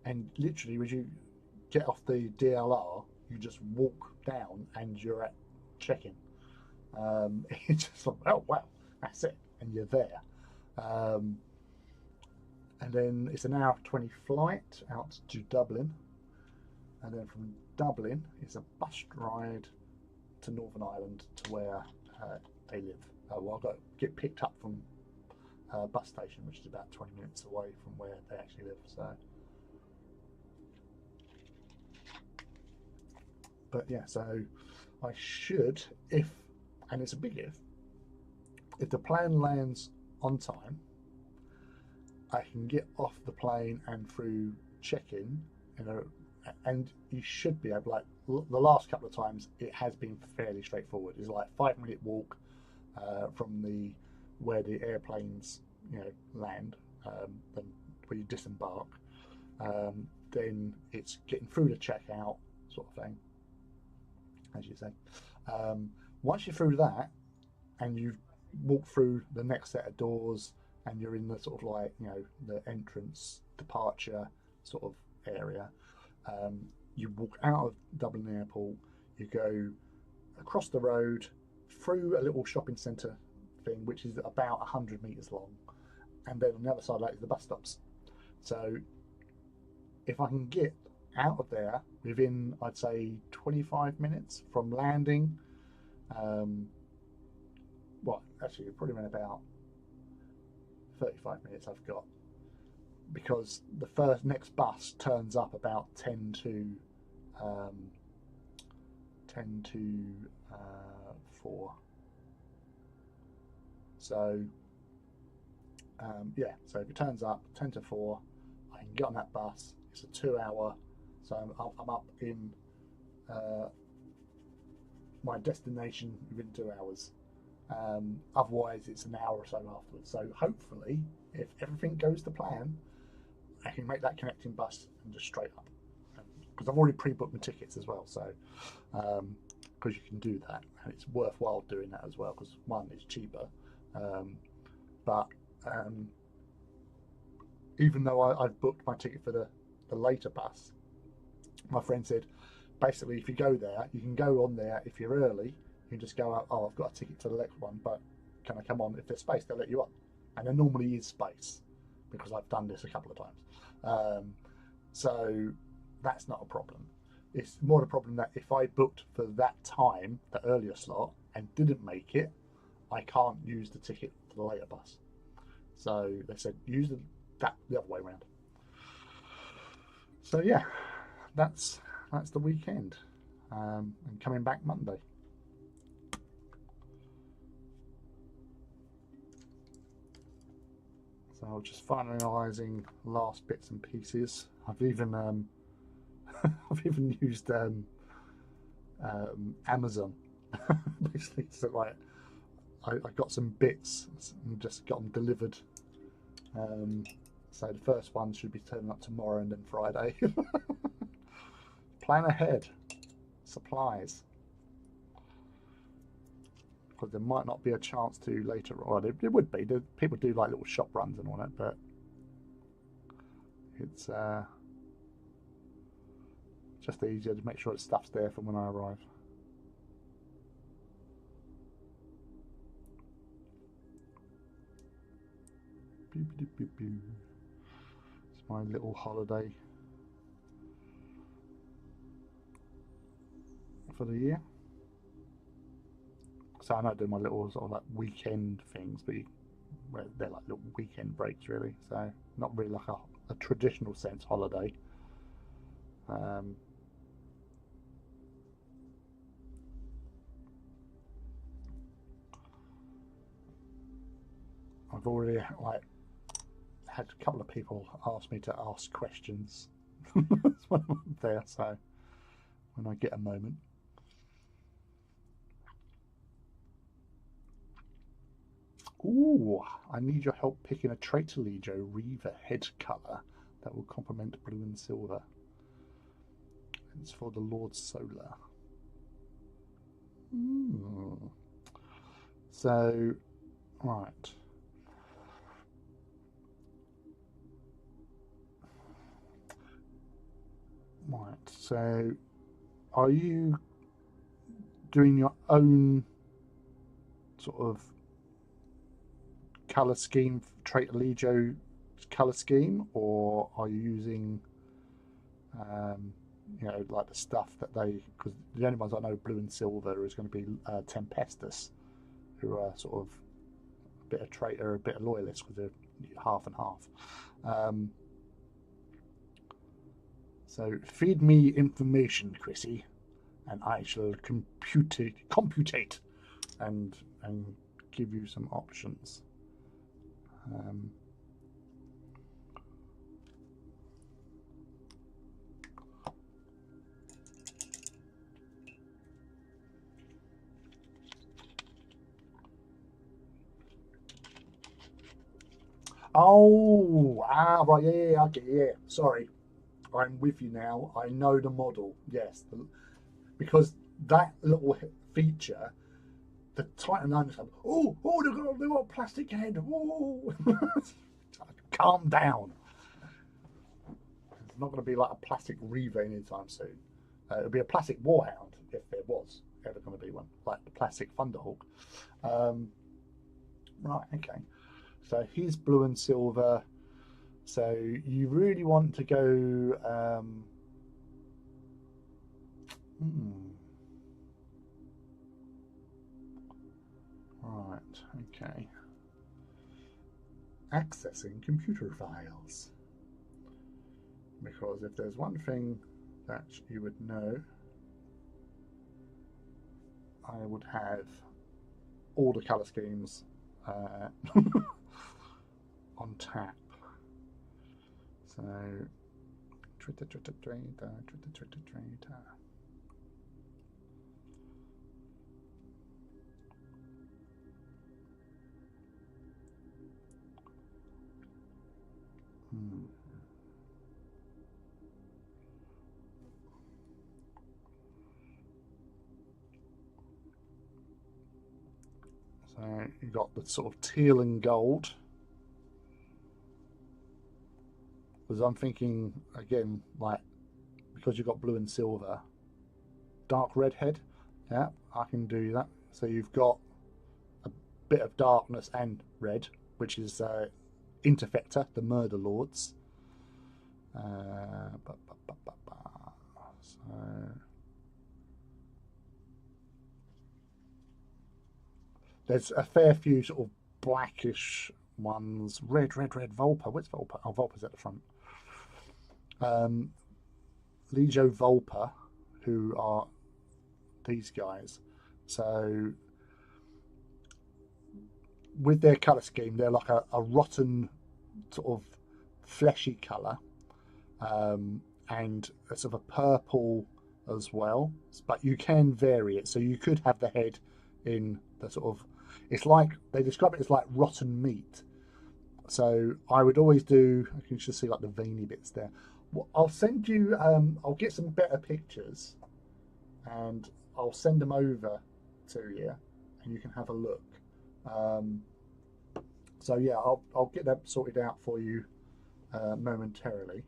And literally, when you get off the DLR, you just walk down and you're at check-in. It's just like, oh wow, that's it, and you're there. And then it's an hour 20 flight out to Dublin, and then from Dublin it's a bus ride to Northern Ireland to where they live. Well, I've got to get picked up from bus station, which is about 20 minutes away from where they actually live. So, but yeah, so I should, and it's a big if the plane lands on time, I can get off the plane and through check-in, and you should be able, like the last couple of times, it has been fairly straightforward. It's like 5 minute walk from where the airplanes land, then where you disembark. Then it's getting through the checkout sort of thing, as you say. Once you're through that, and you've walked through the next set of doors, and you're in the sort of like the entrance departure sort of area, you walk out of Dublin Airport, you go across the road through a little shopping centre thing which is about 100 metres long, and then on the other side of that is the bus stops. So if I can get out of there within, I'd say, 25 minutes from landing, actually probably in about 35 minutes I've got, because the next bus turns up about 10 to 4. So so if it turns up 10 to 4, I can get on that bus. It's a 2-hour, so I'm up in my destination within 2 hours. Otherwise it's an hour or so afterwards. So hopefully, if everything goes to plan, I can make that connecting bus and just straight up. because I've already pre-booked my tickets as well. So because you can do that, and it's worthwhile doing that as well, because one, it's cheaper, but even though I've booked my ticket for the later bus, my friend said basically if you go there, you can go on there. If you're early, you can just go out, oh, I've got a ticket to the next one, but can I come on? If there's space, they'll let you on. And there normally is space, because I've done this a couple of times. So that's not a problem. It's more the problem that if I booked for that time, the earlier slot, and didn't make it, I can't use the ticket for the later bus. So they said use the other way around. So yeah, that's the weekend, and coming back Monday. So I was just finalising last bits and pieces. I've even I've even used Amazon. Basically, so like I got some bits and just got them delivered. So the first one should be turning up tomorrow and then Friday. Plan ahead. Supplies. Because there might not be a chance to later on. It would be. People do like little shop runs and all that, but it's just easier to make sure the stuff's there for when I arrive. It's my little holiday for the year. So I know I do my little sort of like weekend things, but they're like little weekend breaks really. So not really like a traditional sense holiday. I've already like had a couple of people ask me to ask questions when I'm there, so when I get a moment. Ooh, I need your help picking a Traitor Legio Reaver head colour that will complement blue and silver. It's for the Lord Solar. So, right. Right, so are you doing your own sort of colour scheme, Traitor Legio colour scheme, or are you using, you know, like the stuff that they, because the only ones I know blue and silver is going to be Tempestus, who are sort of a bit of traitor, a bit of loyalist, because they're half and half. So feed me information, Chrissy, and I shall computate and give you some options. Right, yeah, okay, yeah. Sorry, I'm with you now. I know the model. Yes, because that little feature, the Titan owner's like, oh, they've got a plastic head. Oh, calm down. It's not going to be like a plastic Reaver anytime soon. It'll be a plastic Warhound if there was ever going to be one, like the plastic Thunderhawk. Right, okay. So he's blue and silver. So you really want to go. Right, okay. Accessing computer files. Because if there's one thing that you would know, I would have all the colour schemes on tap. So, Twitter. So you've got the sort of teal and gold. Because I'm thinking, again, like, because you've got blue and silver, dark red head. Yeah, I can do that. So you've got a bit of darkness and red, which is Interfector, the Murder Lords. So there's a fair few sort of blackish ones. Red Volpa. Where's Volpa? Oh, Volpa's at the front. Legio Volpa, who are these guys. So with their colour scheme, they're like a rotten sort of fleshy colour, and a sort of a purple as well. But you can vary it, so you could have the head in the sort of, it's like they describe it as like rotten meat. So I would always do, you can just see like the veiny bits there. I'll send you, I'll get some better pictures and I'll send them over to you and you can have a look. So yeah, I'll get that sorted out for you momentarily.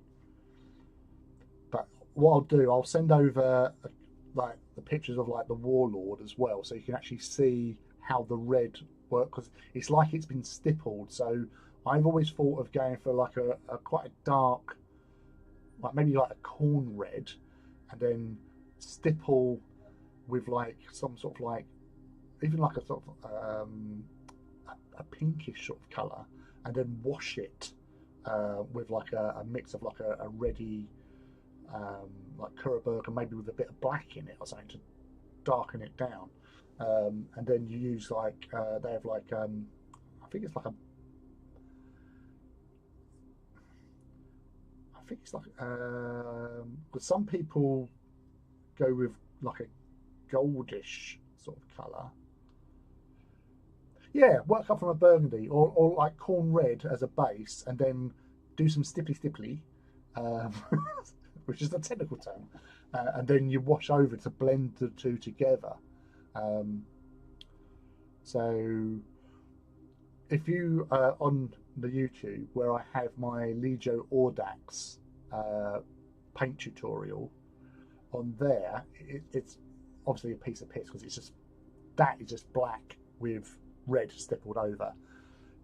But what I'll do, I'll send over like the pictures of like the Warlord as well, so you can actually see how the red works, because it's like it's been stippled. So I've always thought of going for like a quite a dark, like maybe like a corn red, and then stipple with like some sort of like, even like a sort of a pinkish sort of colour, and then wash it with like a mix of like a reddy like Kuraburg, and maybe with a bit of black in it or something to darken it down. And then you use like they have like I think it's like a, I think it's like but some people go with like a goldish sort of colour. Yeah, work up from a burgundy or like corn red as a base, and then do some stipply, um, which is the technical term, and then you wash over to blend the two together. Um, so if you on the YouTube where I have my Legio Audax paint tutorial on there, it's obviously a piece of piss because it's just, that is just black with red stippled over.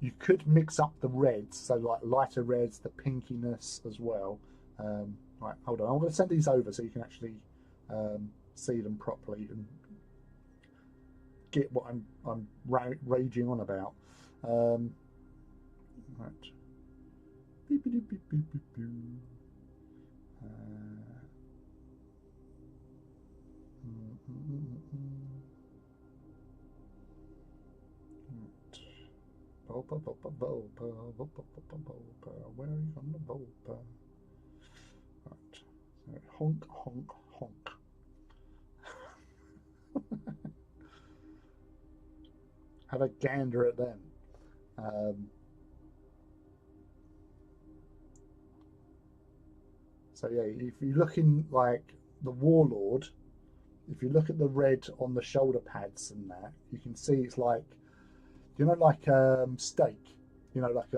You could mix up the reds, so like lighter reds, the pinkiness as well. Right, hold on, I'm going to send these over so you can actually see them properly and get what I'm raging on about. Right. Beep, beep, beep, beep, beep, beep. Volpa, Volpa, Volpa, Volpa, Volpa, Volpa. Where are you on the Volpa? Right. So honk, honk, honk. Have a gander at them. So yeah, if you look in like the Warlord, if you look at the red on the shoulder pads and that, you can see it's like, you know, like steak, you know, like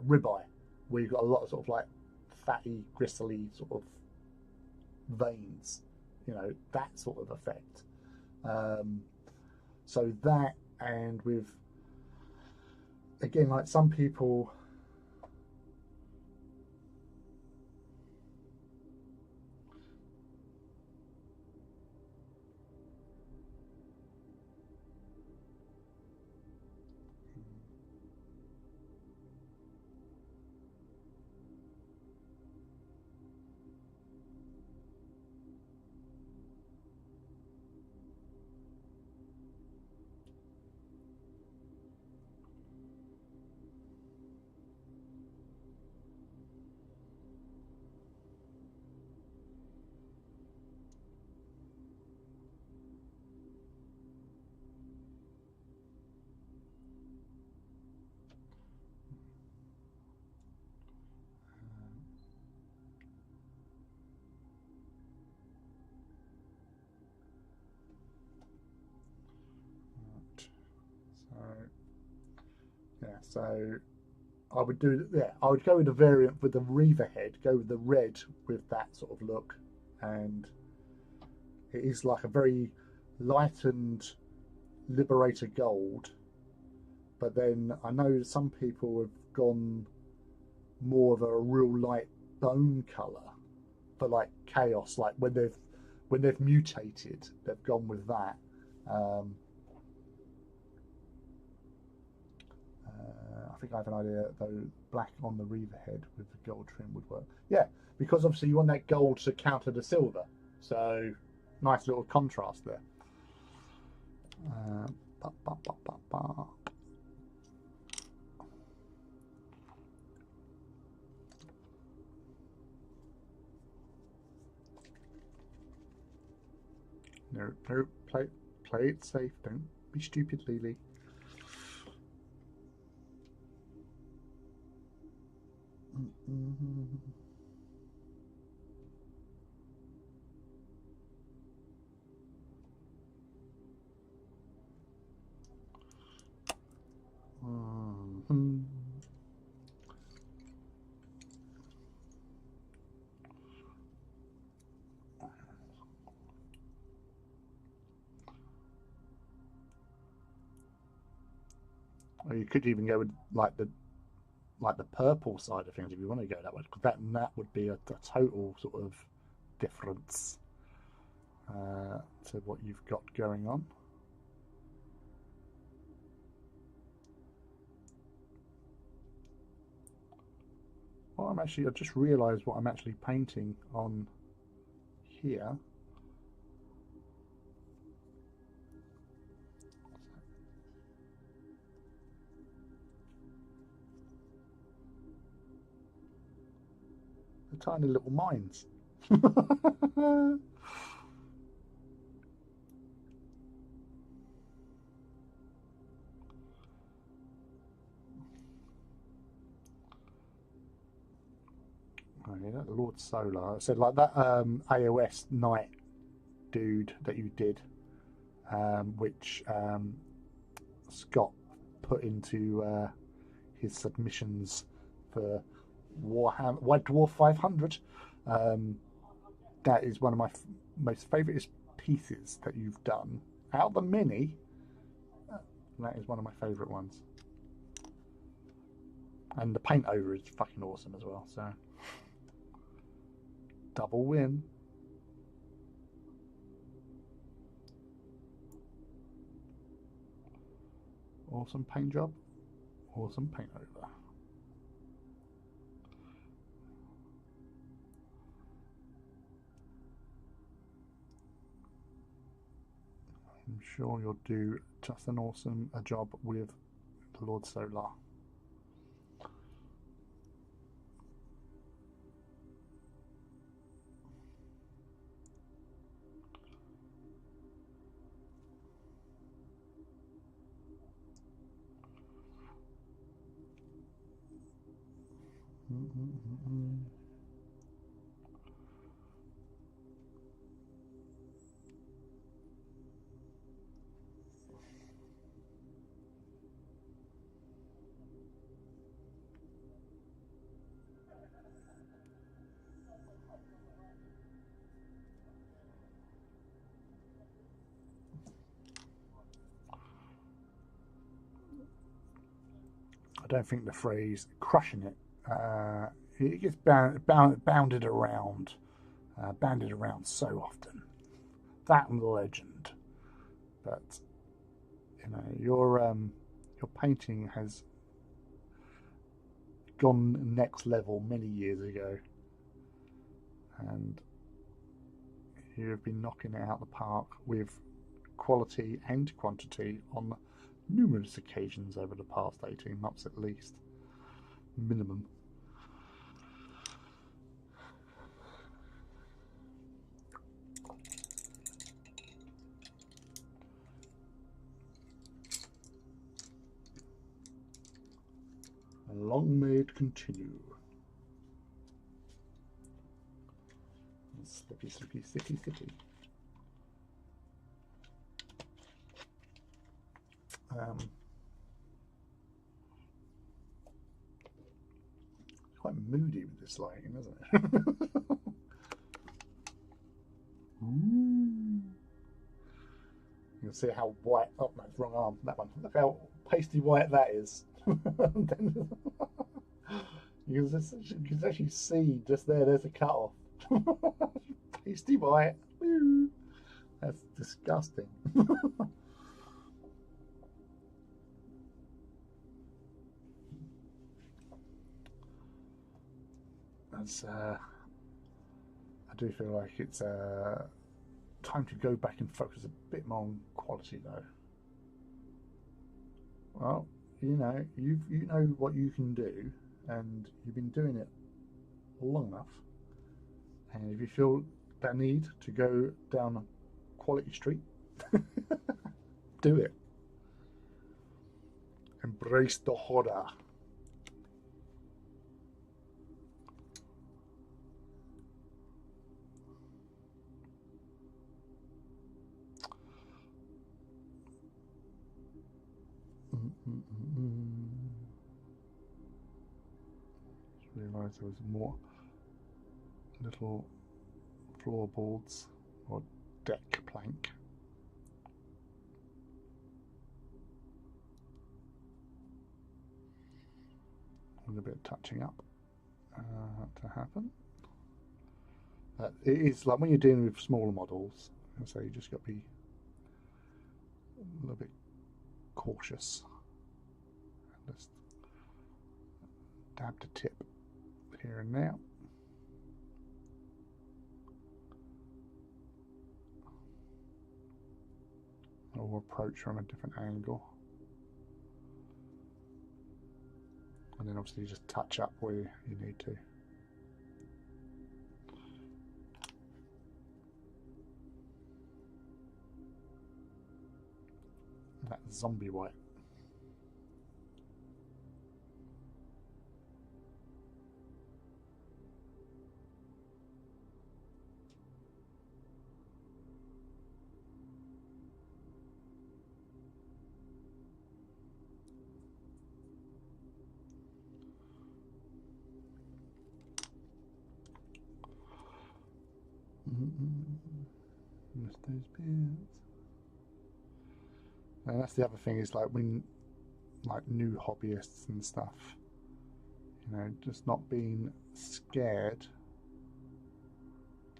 ribeye, where you've got a lot of sort of like fatty, gristly sort of veins, you know, that sort of effect. So that, and with, again, like some people, So I would do, yeah, I would go with the variant with the Reaver head, go with the red with that sort of look, and it is like a very lightened Liberator gold. But then I know some people have gone more of a real light bone colour for like Chaos, like when they've mutated, they've gone with that. Um, I think I have an idea though. Black on the Reaver head with the gold trim would work. Yeah, because obviously you want that gold to counter the silver, so nice little contrast there. Ba, ba, ba, ba, ba. No, no, play it safe. Don't be stupid, Lily. Or you could even go with like the purple side of things if you want to go that way, because that would be a total sort of difference to what you've got going on. Well, I just realised what I'm actually painting on here. The tiny little mines. Oh, yeah, Lord Solar. I said like that AOS Night dude that you did, which Scott put into his submissions for Warhammer White Dwarf 500. That is one of my most favourite pieces that you've done. Out of the many, that is one of my favourite ones. And the paint over is fucking awesome as well, so double win. Awesome paint job, awesome paint over. I'm sure you'll do just an awesome job with Lord Solar. I don't think the phrase "crushing it" it gets bounded around, banded around so often. That and legend, but you know your painting has gone next level many years ago, and you have been knocking it out the park with quality and quantity on numerous occasions over the past 18 months at least, minimum. And long may it continue. Slippy, slippy, slippy, slippy. quite moody with this lighting, isn't it? Ooh. You can see how white. Oh, no, wrong arm. That one. Look how pasty white that is. You can actually see just there. There's a cut off. Pasty white. Woo. That's disgusting. That's. I do feel like it's time to go back and focus a bit more on quality, though. Well, you know what you can do, and you've been doing it long enough. And if you feel that need to go down a quality street, do it. Embrace the horror. Just realised there was more little floorboards or deck plank. A little bit of touching up to happen. It is like when you're dealing with smaller models, so you just got to be a little bit cautious. Just dab the tip here and there. Or approach from a different angle. And then obviously just touch up where you need to. That zombie white. Miss those bits. And that's the other thing, is like when like new hobbyists and stuff, you know, just not being scared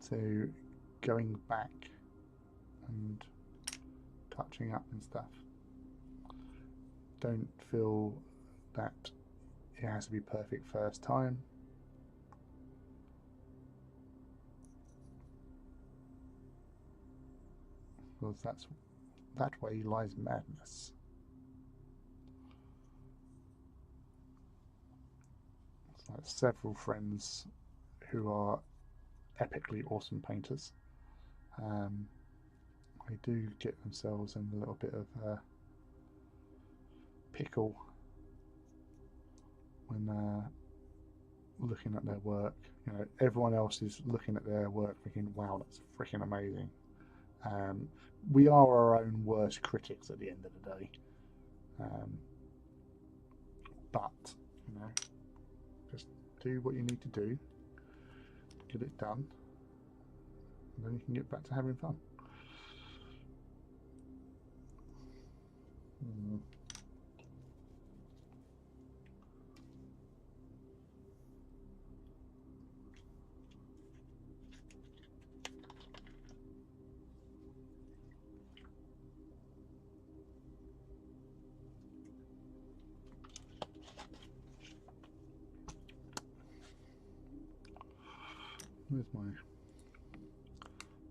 to going back and touching up and stuff. Don't feel that it has to be perfect first time. Because that way lies madness. So several friends who are epically awesome painters, they do get themselves in a little bit of pickle when looking at their work. You know, everyone else is looking at their work thinking, wow, that's freaking amazing. We are our own worst critics at the end of the day. But, you know, just do what you need to do, get it done, and then you can get back to having fun.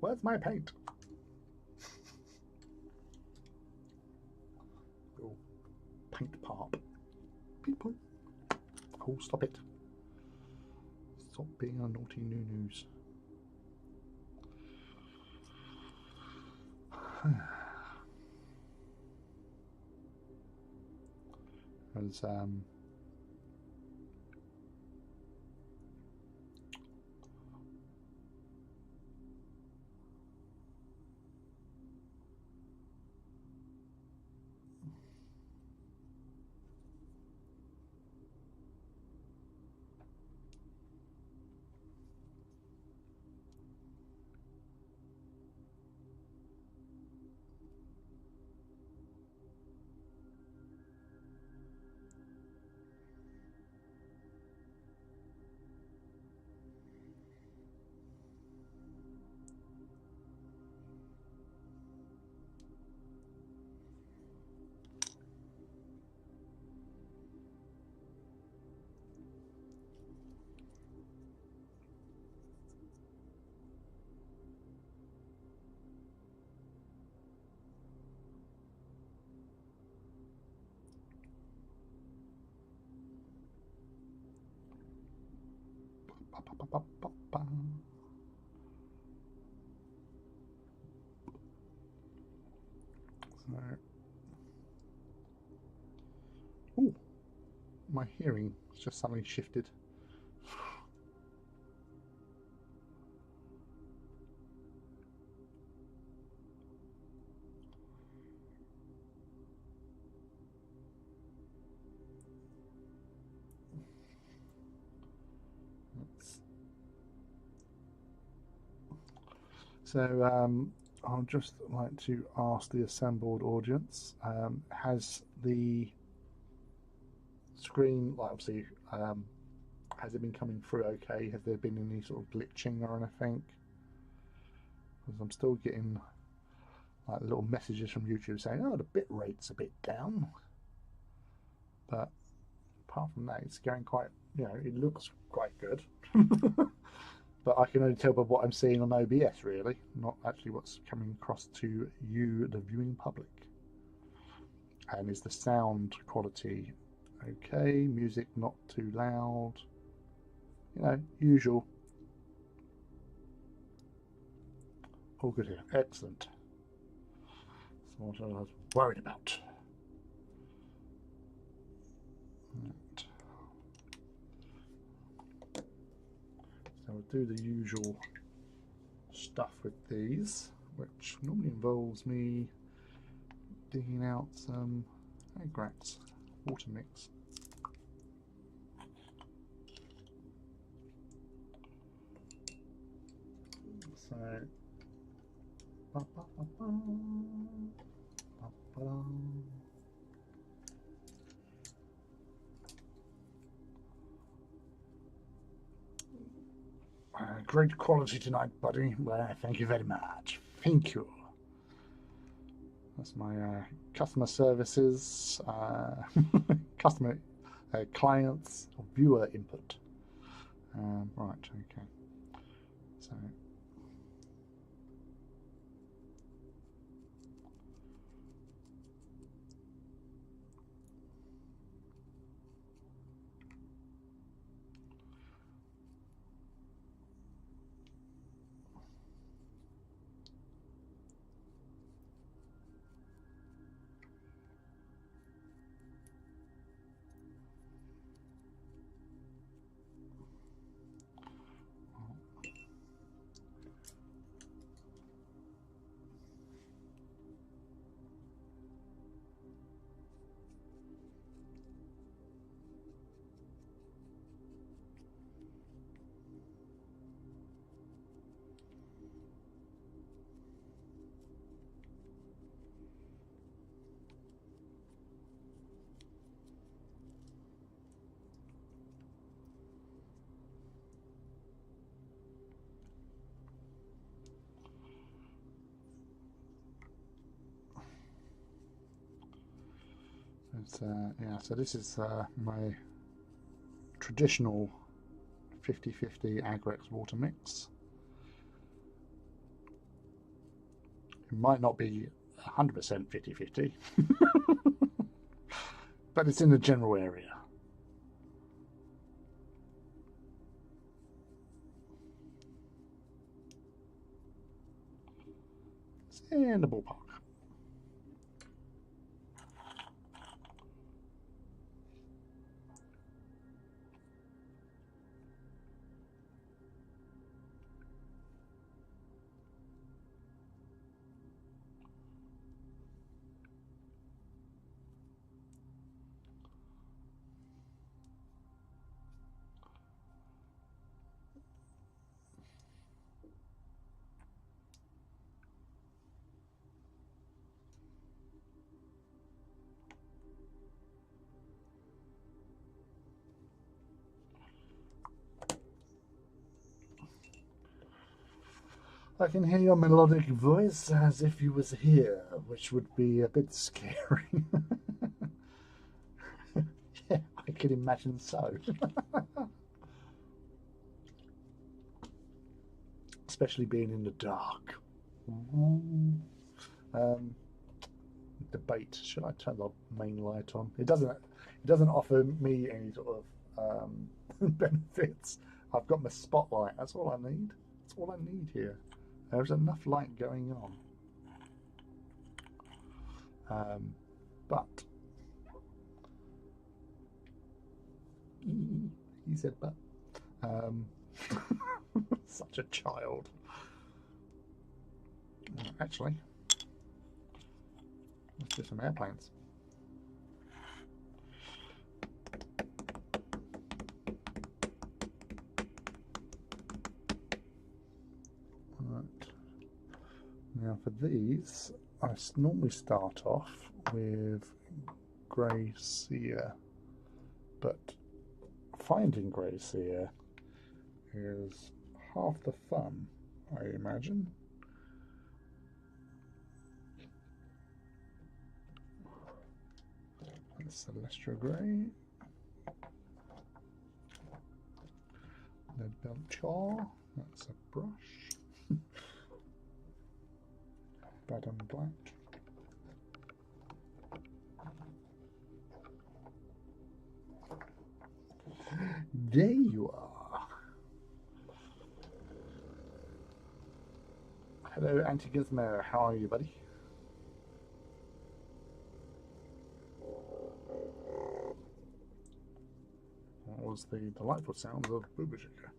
Where's my paint? Oh, paint pop. People. Oh, stop it. Stop being a naughty noo-noos. As Oh, my hearing has just suddenly shifted. So I'll just like to ask the assembled audience, has the screen, like obviously, has it been coming through okay? Has there been any sort of glitching or anything? Because I'm still getting like little messages from YouTube saying, oh, the bit rate's a bit down. But apart from that, it's going quite, it looks quite good. But I can only tell by what I'm seeing on OBS, really, not actually what's coming across to you, the viewing public. And is the sound quality okay? Music not too loud? Usual. All good here. Excellent. That's what I was worried about. Right. So we'll do the usual stuff with these, which normally involves me digging out some Agrax water mix. So great quality tonight, buddy. Well, thank you very much. Thank you. That's my customer services, customer clients, or viewer input. Right, okay. So. Yeah, so this is my traditional 50-50 Agrax water mix. It might not be 100% 50-50, but it's in the general area. It's in the ballpark. I can hear your melodic voice as if you was here, which would be a bit scary. Yeah, I can imagine so. Especially being in the dark. Debate. Should I turn the main light on? It doesn't offer me any sort of benefits. I've got my spotlight. That's all I need. That's all I need here. There's enough light going on. But he said, but such a child. Actually, let's do some airplanes. Right. Now for these, I normally start off with grey seer, but finding grey seer is half the fun, I imagine. That's Celestial Grey. Lead Belt Char, that's a brush. Badham Black. There you are. Hello, Anti-Gizmo. How are you, buddy? That was the delightful sounds of Bubajika.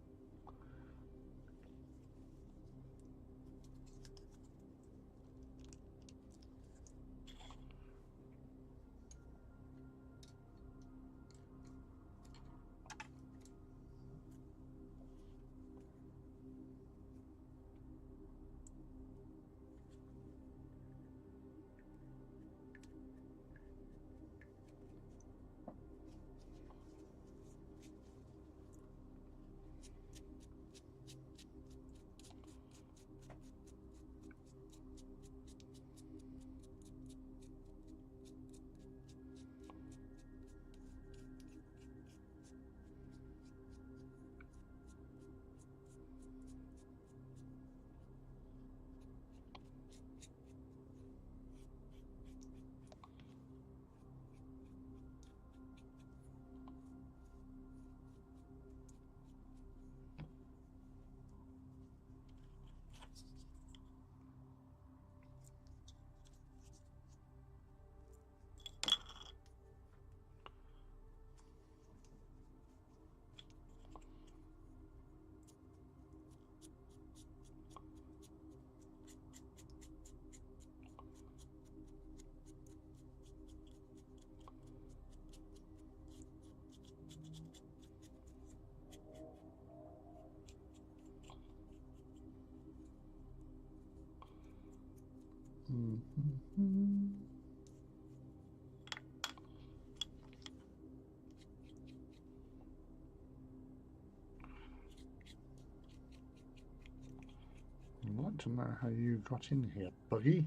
I'd like to know how you got in here, Buggy.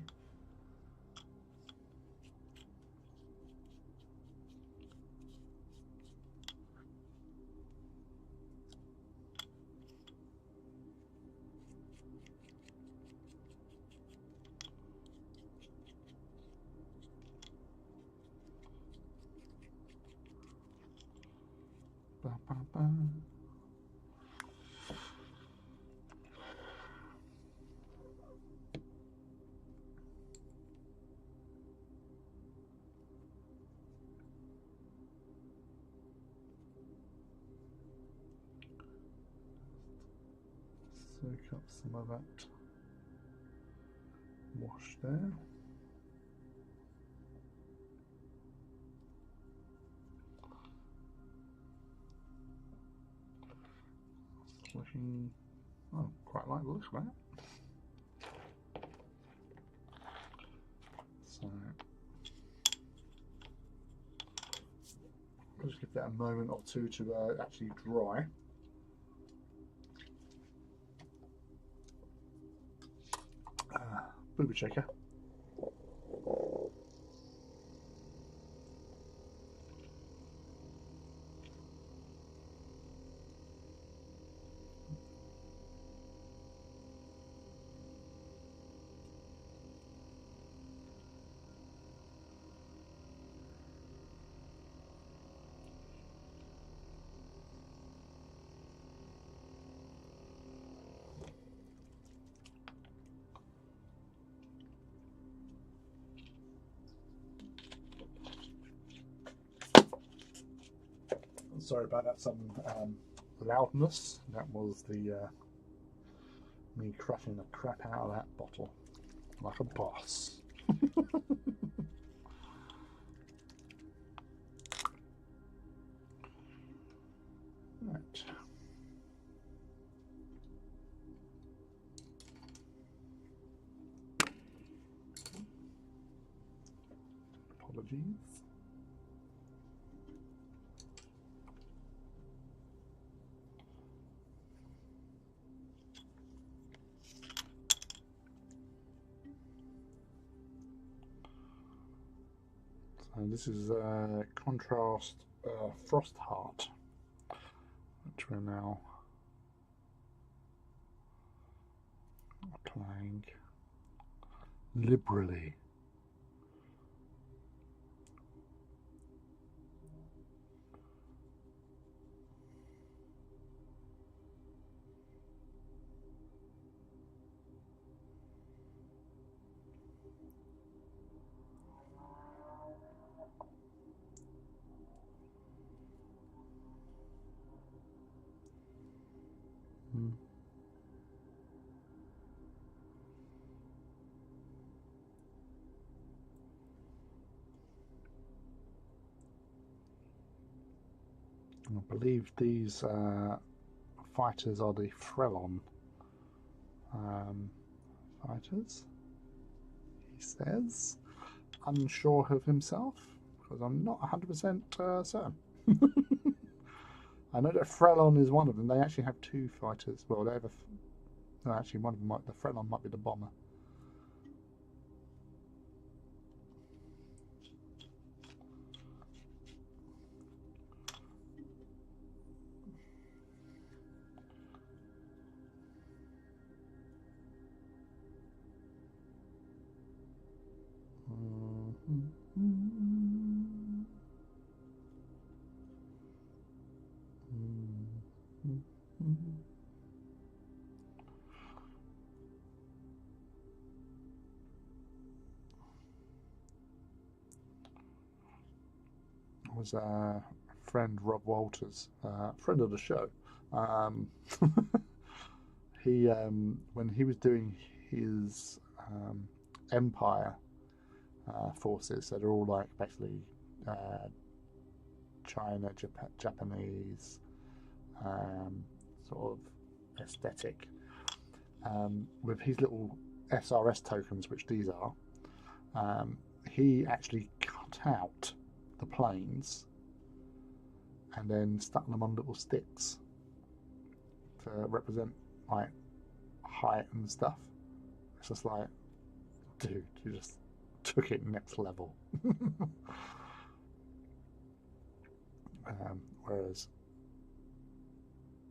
Ba, ba, ba. Soak up some of that wash there. It's looking, oh, quite like the look of that. So I'll just give that a moment or two to actually dry. Booby shaker. sorry about that. Some loudness. That was the me crushing the crap out of that bottle like a boss. Right. Apologies. So this is contrast Frost Heart, which we're now applying liberally. I believe these fighters are the Frelon fighters, he says, unsure of himself, because I'm not 100% certain. I know that Frelon is one of them. They actually have two fighters. Well, they have no, actually one of them the Frelon might be the bomber. Was friend Rob Walters, friend of the show. He when he was doing his Empire forces, so they're all like basically China, Japanese sort of aesthetic, with his little SRS tokens, which these are. He actually cut out the planes and then stuck them on little sticks to represent like height and stuff. It's just like, dude, you just took it next level. Whereas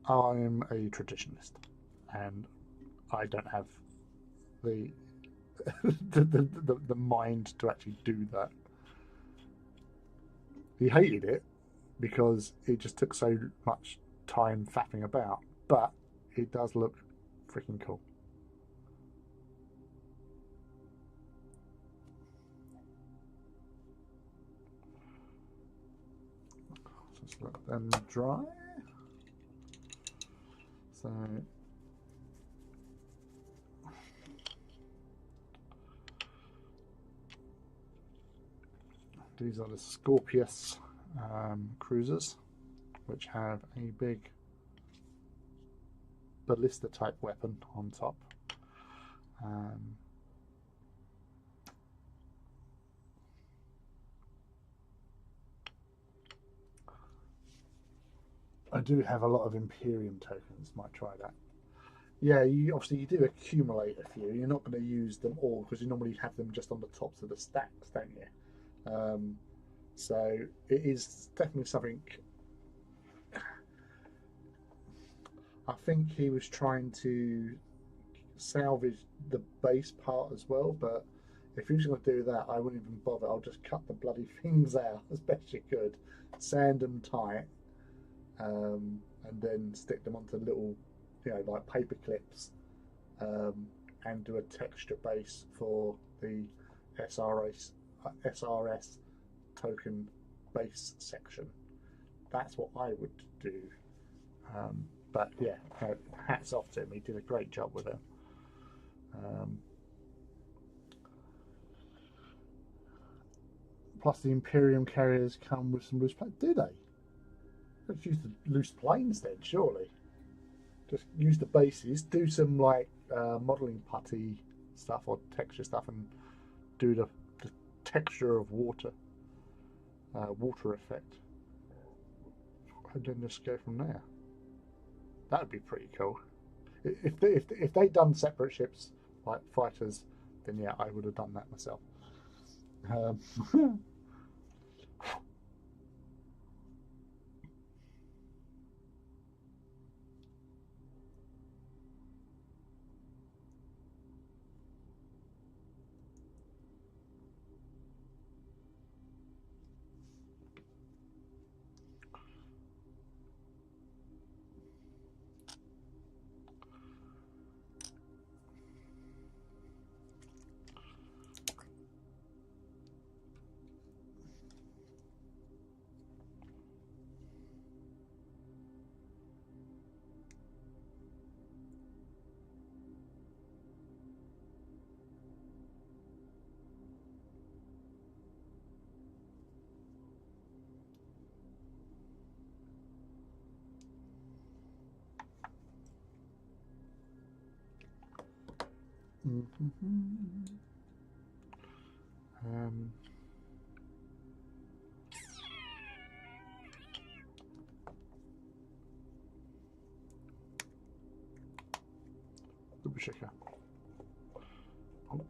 I'm a traditionalist and I don't have the the mind to actually do that. He hated it because it just took so much time faffing about, but it does look freaking cool. Just let them dry. So these are the Scorpius cruisers, which have a big ballista type weapon on top. I do have a lot of Imperium tokens, might try that. Yeah, obviously you do accumulate a few. You're not going to use them all because you normally have them just on the tops of the stacks, don't you? So it is definitely something. I think he was trying to salvage the base part as well, but if he was going to do that, I wouldn't even bother. I'll just cut the bloody things out as best you could, sand them tight, and then stick them onto little, like paper clips, and do a texture base for the SRS token base section. that's what I would do. But yeah, hats off to him. He did a great job with it. Um, Plus, the Imperium carriers come with some loose planes. Do they? Let's use the loose planes then, surely. Just use the bases, do some like modelling putty stuff or texture stuff, and do the texture of water, water effect, and then just go from there. That would be pretty cool. If they'd done separate ships like fighters, then yeah, I would have done that myself. Um, um, Shaker. Oh.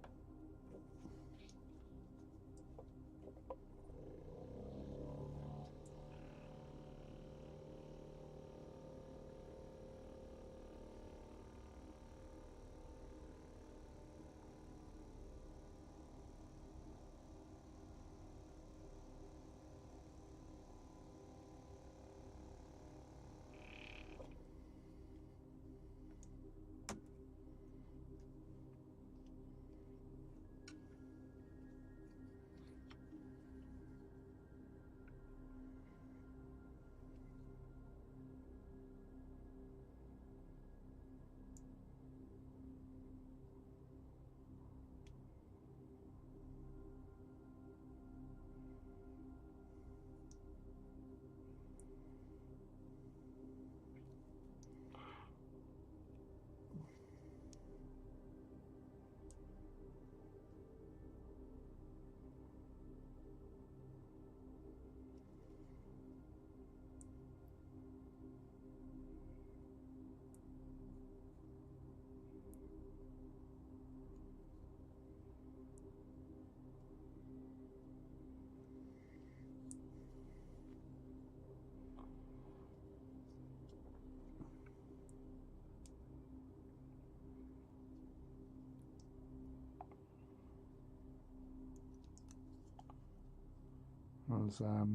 Was there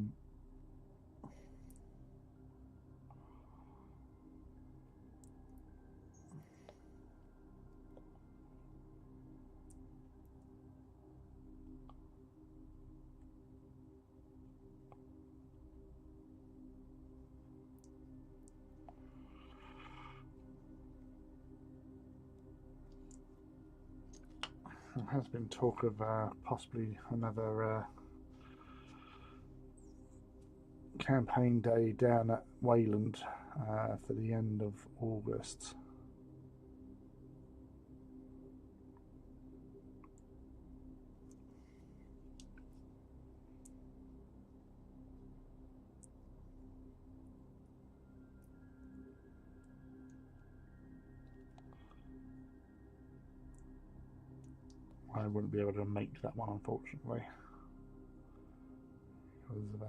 has been talk of possibly another campaign day down at Wayland for the end of August. I wouldn't be able to make that one, unfortunately, because of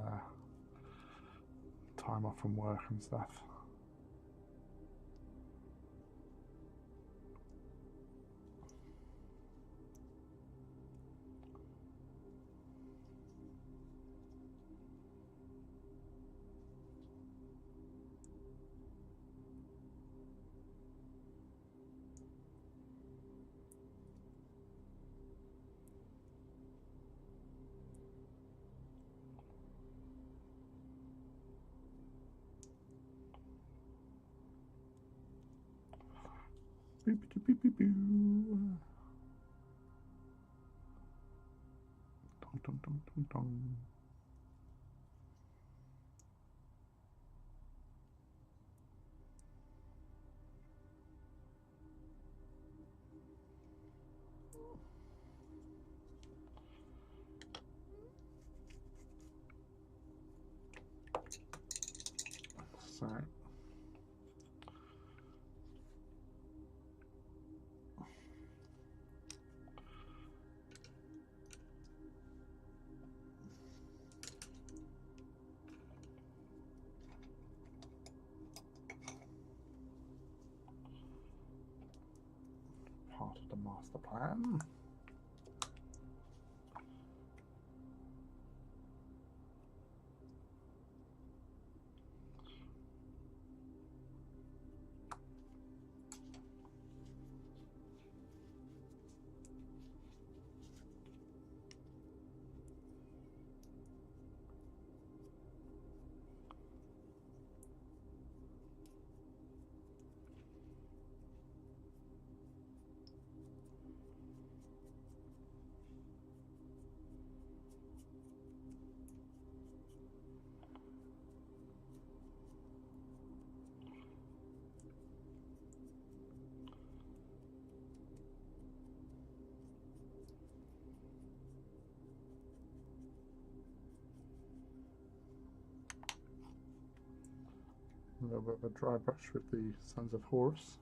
time off from work and stuff. Dong, dong, dong, dong, dong. So part of the master plan. A little bit of a dry brush with the Sons of Horus.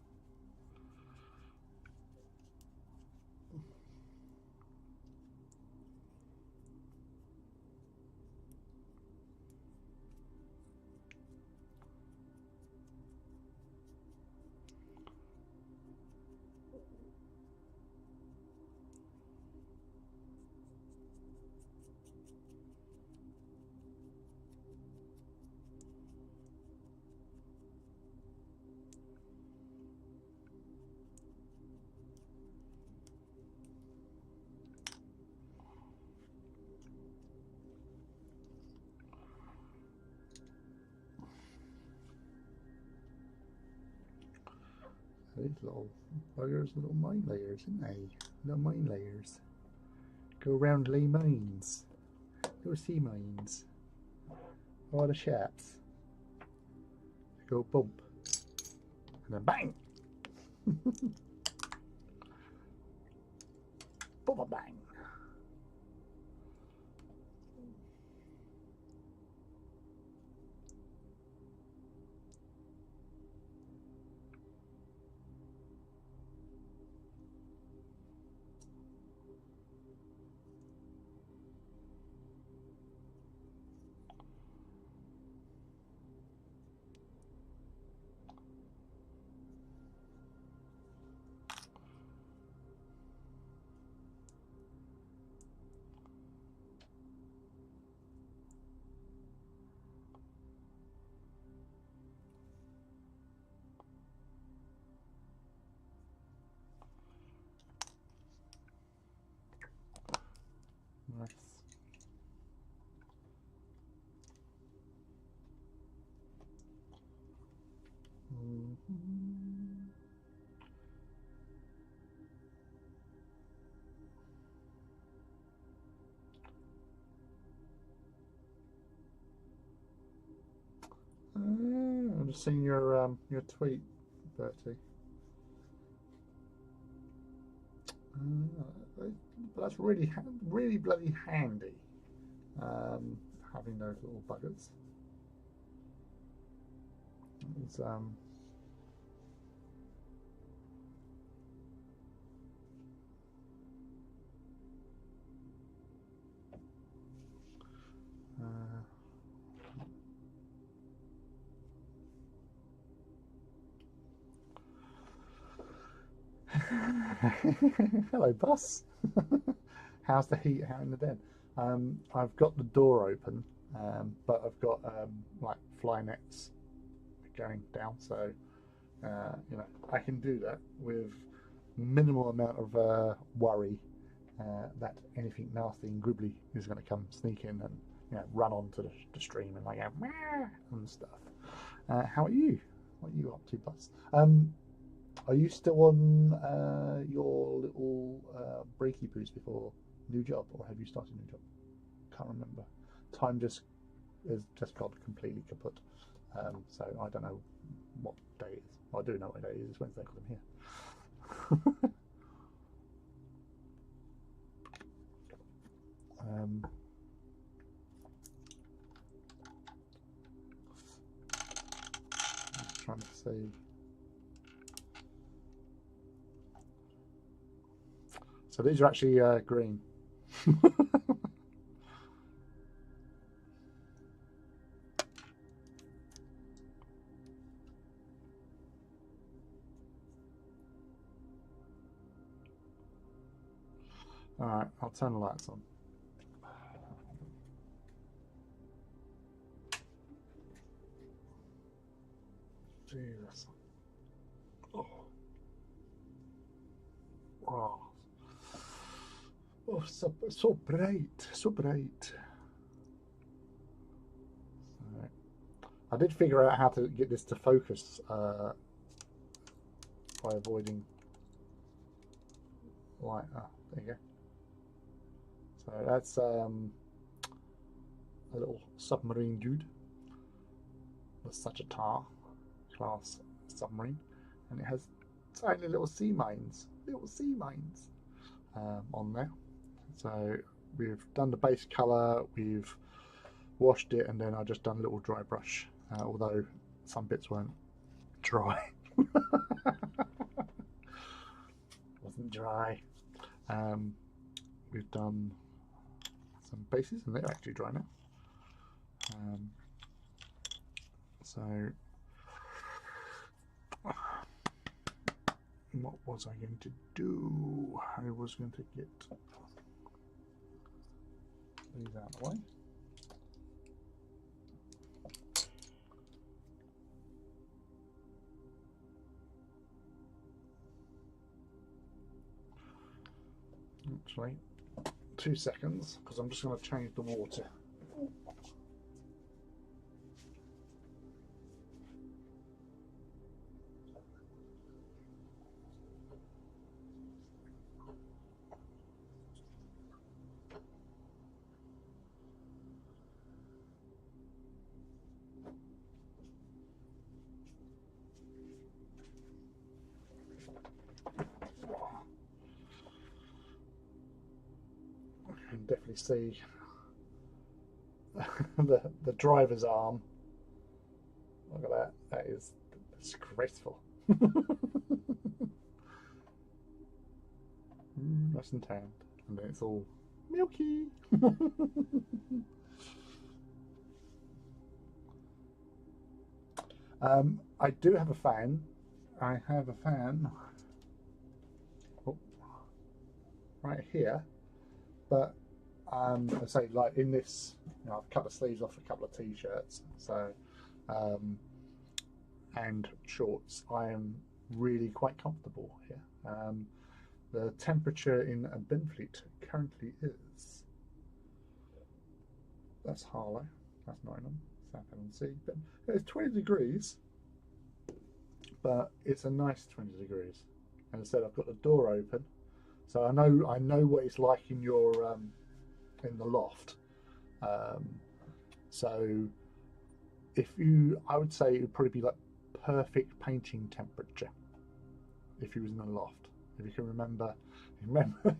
These little buggers, little mine layers, isn't they? Little mine layers. Go around lay mines. Go sea mines. All the shafts. Go bump. And then bang! Bubba bang! Nice. I'm just seeing your tweet, Bertie. That's really bloody handy. Having those little buggers. It's, hello, boss. How's the heat out in the den? I've got the door open, but I've got like fly nets going down, so you know, I can do that with minimal amount of worry that anything nasty and gribbly is going to come sneak in and, you know, run onto the stream and like and stuff. How are you? What are you up to, boss? Are you still on your little breaky boost before new job, or have you started a new job? Can't remember. Time just has just got completely kaput. So I don't know what day it is. Well, I do know what day it is. It's Wednesday because I'm here. I'm trying to see. So these are actually green. All right, I'll turn the lights on. Jesus. Oh. Wow. Oh, so bright, so bright. So, I did figure out how to get this to focus by avoiding light. Ah, there you go. So that's a little submarine dude, the Sagittar class submarine, and it has tiny little sea mines, on there. So we've done the base color, we've washed it, and then I just done a little dry brush, although some bits weren't dry. Wasn't dry. We've done some bases, and they're actually dry now. So what was I going to do? I was going to get these out of the way. Actually, 2 seconds, because I'm just going to change the water. You can definitely see the driver's arm. Look at that. That is disgraceful. Nice and tanned, and then it's all milky. I do have a fan. I have a fan right here, but I say, like in this, I've cut the sleeves off a couple of t-shirts, so and shorts. I am really quite comfortable here. The temperature in Benfleet currently is, that's Harlow, that's Nottingham, Southend-on-Sea, but it's 20 degrees, but it's a nice 20 degrees. And as I said, I've got the door open, so I know what it's like in your in the loft. So I would say it would probably be like perfect painting temperature if you was in a loft. If you can remember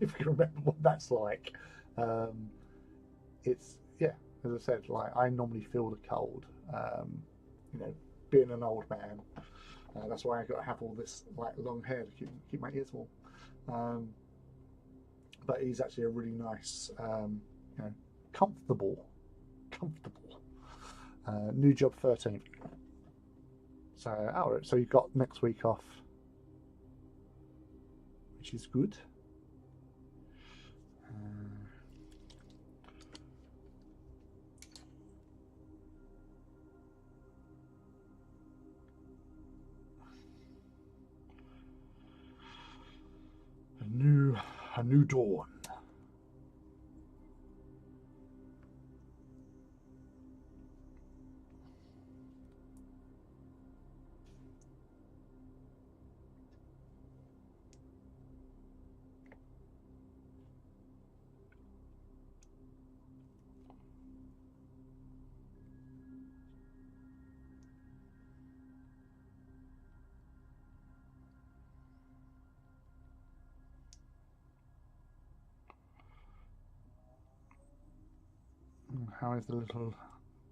if you can remember what that's like. It's, yeah, as I said, like I normally feel the cold. Being an old man, that's why I got to have all this like long hair to keep my ears warm. But he's actually a really nice, comfortable. New job 13th. So you've got next week off, which is good. A new dawn. How is the little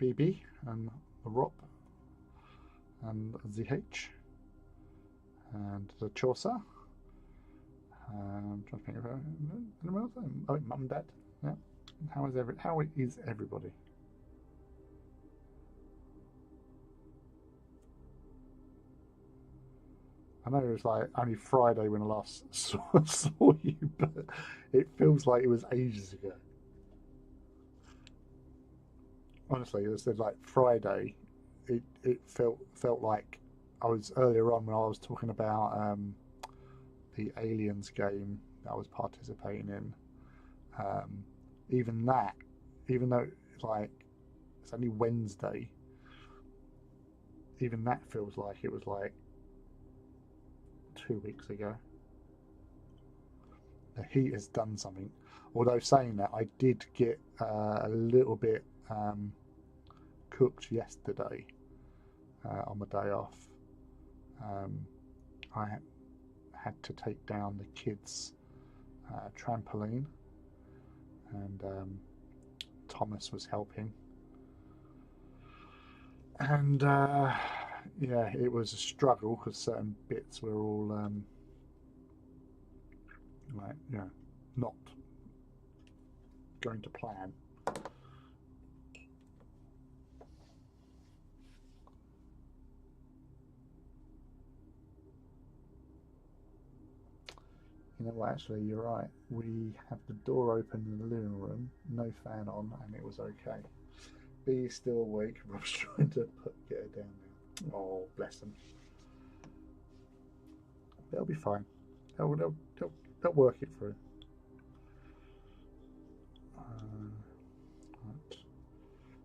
BB and the Rob and ZH and the Chaucer? I'm trying to think of anyone else. Oh, Mum and Dad. Yeah. How is everybody? I know it was like only Friday when I last saw you, but it feels like it was ages ago. Honestly, it said like Friday. It felt like I was earlier on when I was talking about the Aliens game that I was participating in. Um, even that, even though it's like it's only Wednesday, even that feels like it was like 2 weeks ago. The heat has done something. Although saying that, I did get a little bit cooked yesterday on my day off. I had to take down the kids' trampoline, and Thomas was helping. And yeah, it was a struggle because certain bits were all like, not going to plan. You know what, actually, you're right. We have the door open in the living room, no fan on, and it was okay. Bee's still awake. Rob's trying to get her down there. Oh, bless them. They'll be fine. They'll work it through. Right.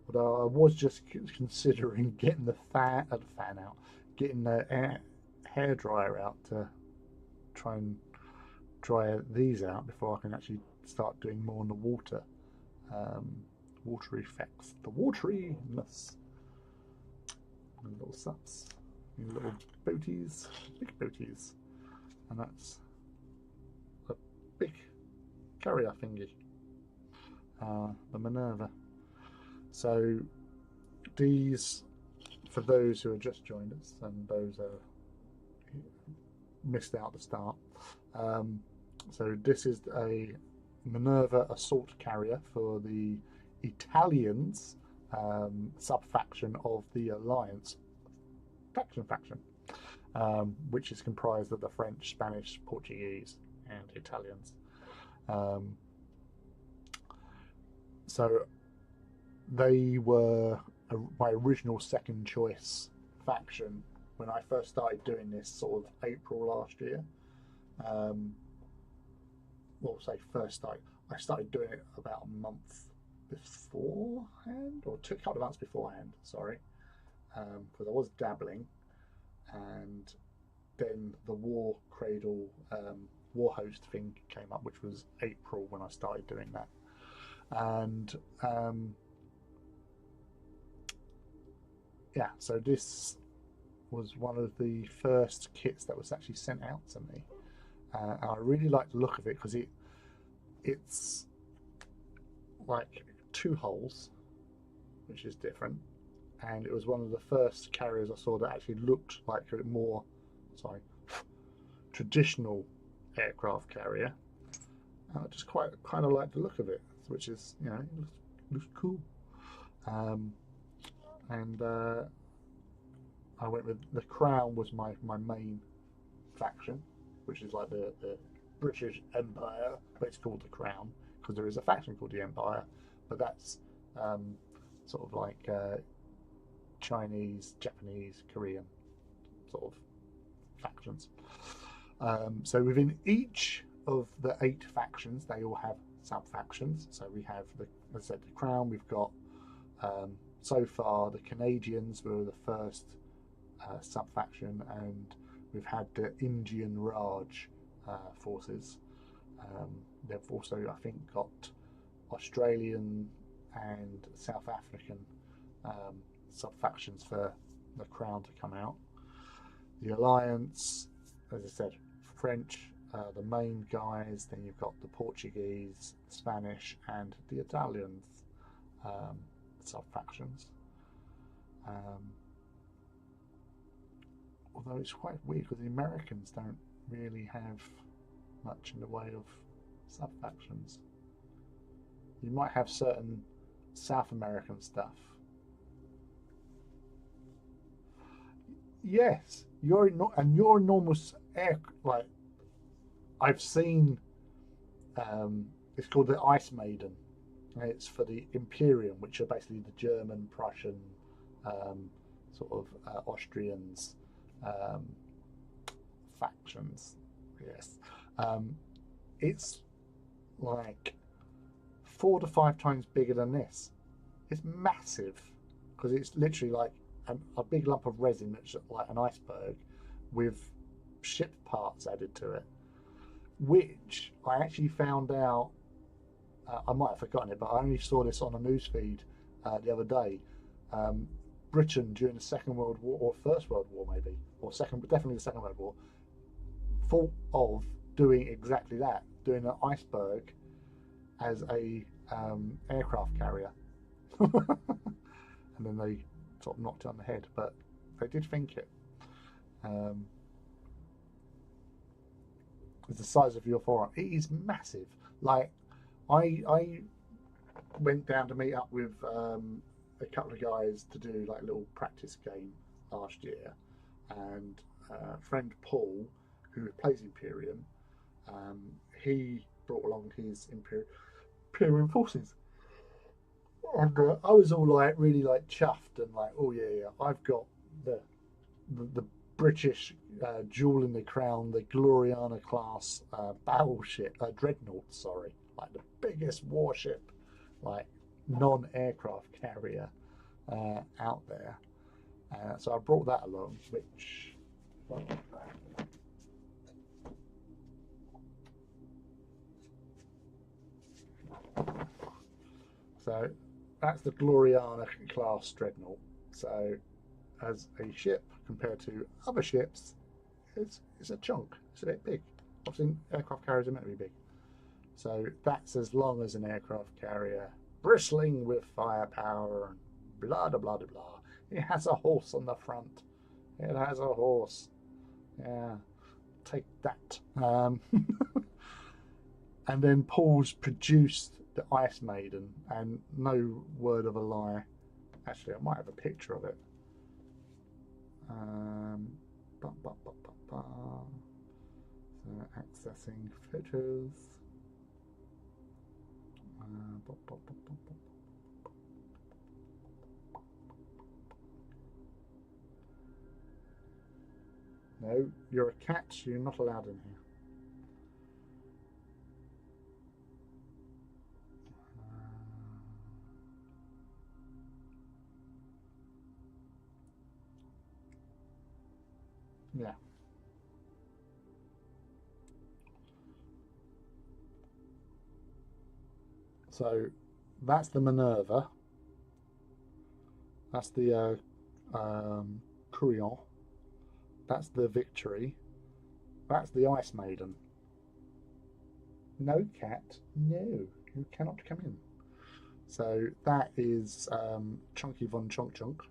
But I was just considering getting the fan out, getting the hair dryer out to try and dry these out before I can actually start doing more on the water. Water effects, the wateriness. And little sups, little boaties, big boaties, and that's a big carrier thingy, the Minerva. So these, for those who have just joined us and those who missed out the start, so this is a Minerva assault carrier for the Italians, sub-faction of the Alliance faction, which is comprised of the French, Spanish, Portuguese, and Italians. So they were my original second choice faction when I first started doing this, sort of April last year. Well, say first start. I started doing it about a month beforehand, or a couple of months beforehand. Sorry, because I was dabbling, and then the War Cradle War Host thing came up, which was April when I started doing that, and yeah, so this was one of the first kits that was actually sent out to me. And I really like the look of it because it's like two holes, which is different, and it was one of the first carriers I saw that actually looked like a more, traditional aircraft carrier. And I just quite kind of like the look of it, which is, it looks cool. And I went with the Crown was my main faction, which is like the British Empire, but it's called the Crown because there is a faction called the Empire, but that's sort of like Chinese, Japanese, Korean sort of factions. So within each of the 8 factions, they all have sub-factions. So we have, as I said, the Crown. We've got so far the Canadians were the first sub-faction, and we've had the Indian Raj forces. They've also, I think, got Australian and South African sub-factions for the Crown to come out. The Alliance, as I said, French, the main guys. Then you've got the Portuguese, Spanish, and the Italians. sub-factions. Although it's quite weird because the Americans don't really have much in the way of sub-factions. You might have certain South American stuff. Yes, your enormous air, like I've seen. It's called the Ice Maiden. It's for the Imperium, which are basically the German, Prussian, sort of Austrians factions. Yes, it's like 4 to 5 times bigger than this. It's massive because it's literally like a big lump of resin that's like an iceberg with ship parts added to it, which I actually found out. I might have forgotten it, but I only saw this on a news feed the other day. Britain during the Second World War, or First World War maybe, or second, but definitely the Second World War, thought of doing exactly that, doing an iceberg as a aircraft carrier, and then they sort of knocked it on the head. But they did think it. It's the size of your forearm. It is massive. Like I went down to meet up with a couple of guys to do like a little practice game last year, and friend Paul, who plays Imperium, he brought along his Imperium forces, and I was all like really like chuffed and like, oh yeah, I've got the British jewel in the crown, the Gloriana class battleship, dreadnought, sorry, like the biggest warship, like non-aircraft carrier out there. So I brought that along, which. So that's the Gloriana class dreadnought. So as a ship compared to other ships, it's a chunk. It's a bit big. Obviously, aircraft carriers are meant to be big. So that's as long as an aircraft carrier, bristling with firepower and blah blah blah blah. It has a horse on the front. It has a horse. Yeah, take that. And then Paul's produced the Ice Maiden, and no word of a lie. Actually, I might have a picture of it. So accessing photos. No, you're a cat, so you're not allowed in here. Yeah. So that's the Minerva. That's the Courion. That's the Victory. That's the Ice Maiden. No, cat. No, you cannot come in. So that is Chunky Von Chunk Chunk.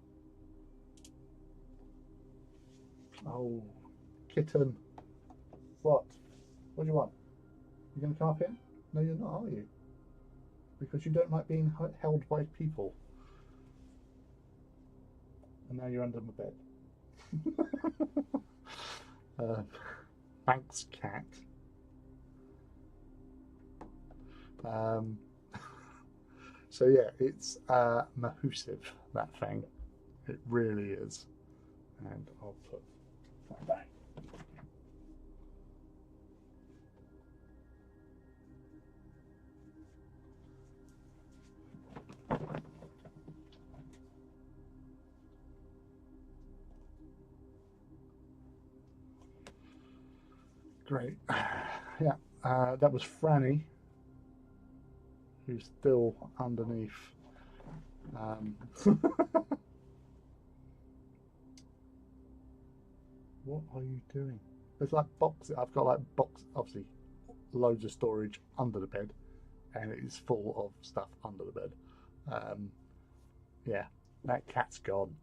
Oh, kitten. What? What do you want? You going to come up here? No, you're not, are you? Because you don't like being held by people. And now you're under my bed. Thanks, cat. So yeah, it's mahoosive, that thing. It really is. And I'll put that back. Great. Yeah, that was Franny, who's still underneath. What are you doing? There's like boxes. I've got like obviously loads of storage under the bed, and it is full of stuff under the bed. Yeah, that cat's gone.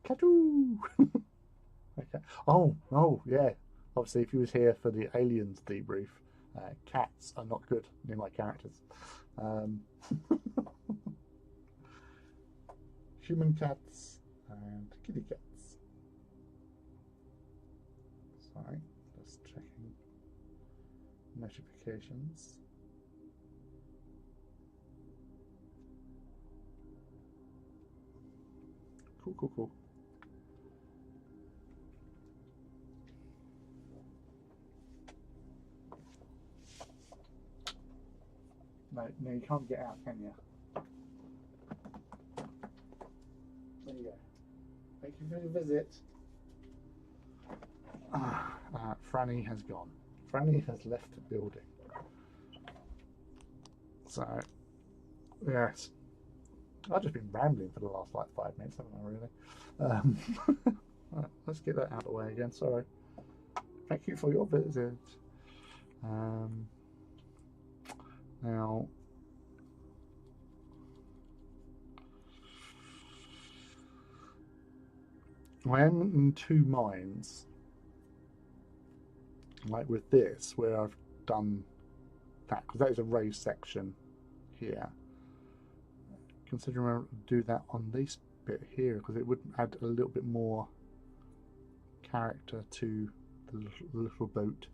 Catoo! Okay. Oh, yeah. Obviously, if he was here for the aliens debrief, cats are not good in my characters. Um, human cats and kitty cats. Sorry, just checking notifications. Cool. No, you can't get out, can you? There you go. Thank you for your visit. Franny has gone. Franny has left the building. So, yes. I've just been rambling for the last like 5 minutes, haven't I, really? Right, let's get that out of the way again. Sorry. Thank you for your visit. Now, I am in two minds. Like with this, where I've done that, because that is a raised section here. Considering I do that on this bit here, because it would add a little bit more character to the little boat.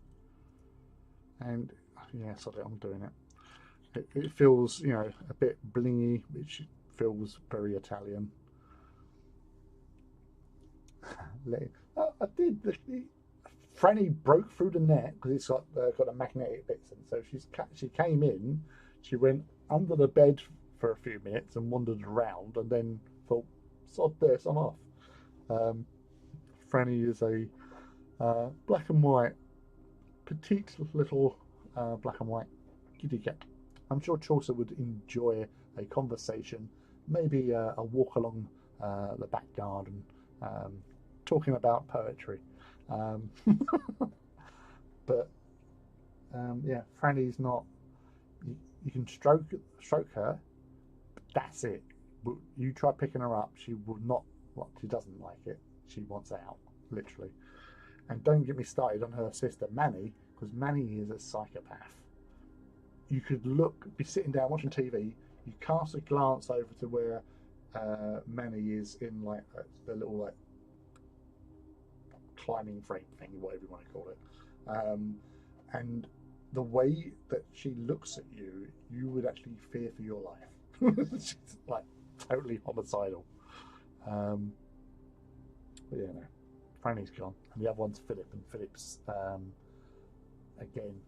And yeah, sorry, I'm doing it. It feels, you know, a bit blingy, which feels very Italian. I did. Franny broke through the net because it's got a magnetic bits, and so she came in. She went under the bed for a few minutes and wandered around, and then thought, "Sod this, I'm off." Franny is a black and white, petite little black and white kitty cat. I'm sure Chaucer would enjoy a conversation, maybe a walk along the back garden, talking about poetry. But yeah, Franny's not. You can stroke her, but that's it. You try picking her up, she will not. Well, she doesn't like it. She wants out, literally. And don't get me started on her sister Manny, because Manny is a psychopath. You could be sitting down watching TV. You cast a glance over to where Manny is in like the little like climbing frame thing, whatever you want to call it, and the way that she looks at you, you would actually fear for your life. She's like totally homicidal. But yeah, no, Franny's gone, and the other one's Philip, and Philip's again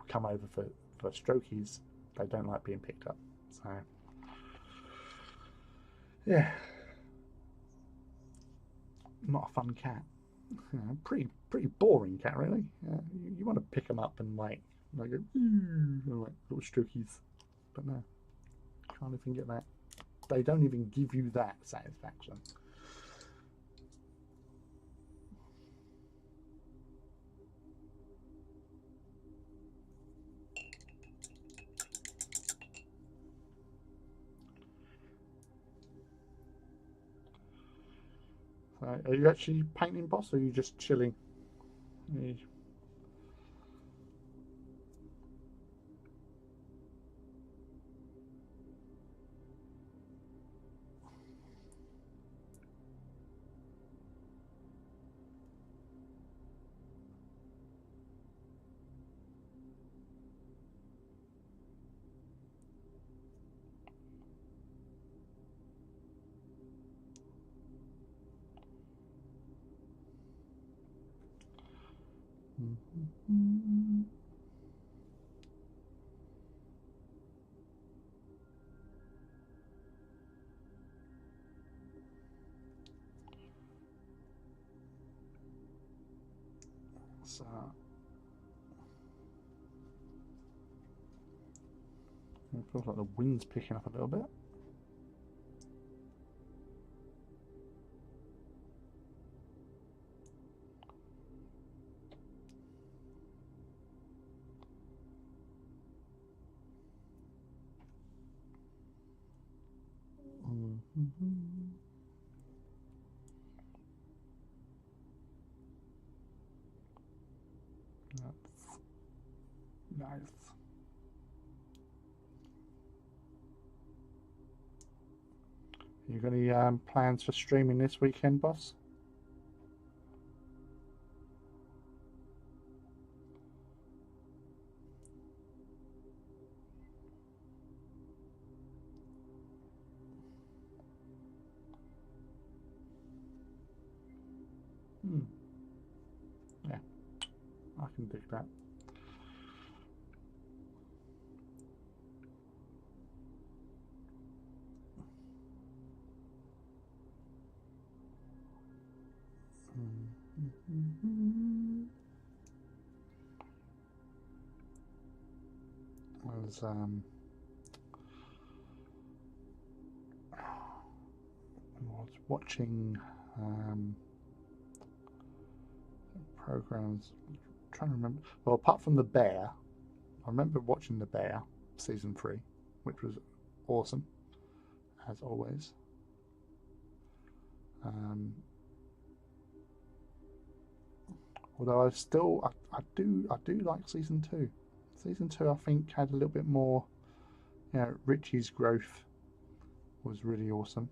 come over for strokies. They don't like being picked up, so yeah, not a fun cat. Pretty boring cat, really. You want to pick them up and like go, like little strokies, but no, can't even get that. They don't even give you that satisfaction. So, are you actually painting, boss, or are you just chilling? So it feels like the wind's picking up a little bit. Nice. You got any plans for streaming this weekend, boss? Hmm. Yeah, I can dig that. I was watching programs. I'm trying to remember. Well, apart from The Bear, I remember watching The Bear season 3, which was awesome as always. Um, Although I do like season 2. Season 2 I think had a little bit more. Richie's growth was really awesome.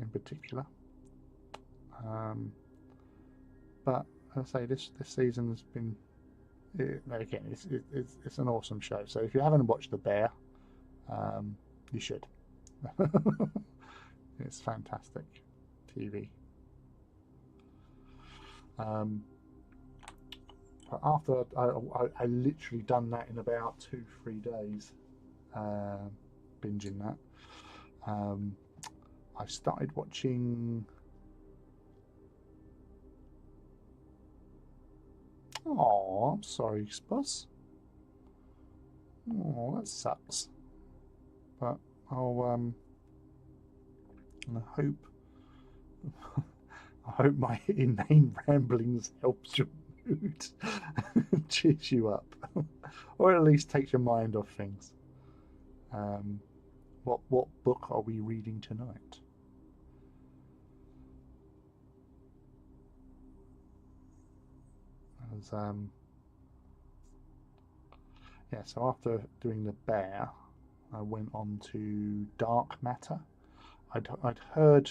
In particular. Um, but I say this season has been again it's an awesome show. So if you haven't watched The Bear, you should. It's fantastic TV. Um, but after I literally done that in about 2-3 days, uh, binging that. Um, I started watching. Oh, I'm sorry, Spus. Oh, that sucks. But I'll I hope I hope my inane ramblings helps your mood, cheers you up, or at least takes your mind off things. Um, what book are we reading tonight? As, yeah, so after doing The Bear, I went on to Dark Matter. I'd heard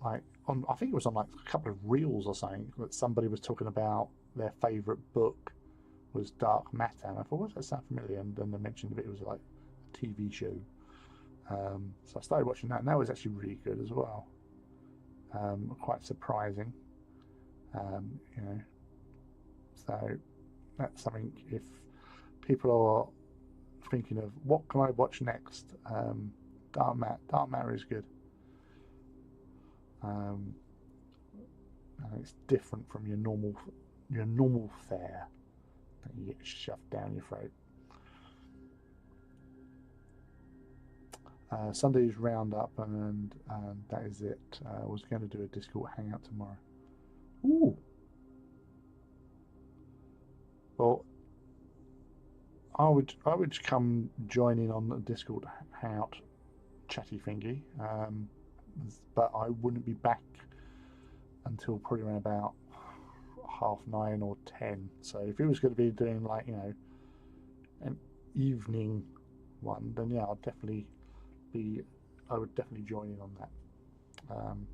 like on I think it was on like a couple of reels or something that somebody was talking about their favourite book was Dark Matter, and I thought, what does that sound familiar? And then they mentioned that it was like a TV show. So I started watching that, and that was actually really good as well. Quite surprising, you know. So that's something if people are thinking of what can I watch next, Dark Matter is good. Um, and it's different from your normal fare that you get shoved down your throat. Sunday's roundup, and that is it. I was going to do a Discord hangout tomorrow. Ooh, well, I would come join in on the Discord hangout chatty thingy, but I wouldn't be back until probably around about 9:30 or 10. So if it was going to be doing like an evening one, then yeah, be I would definitely join in on that. Um,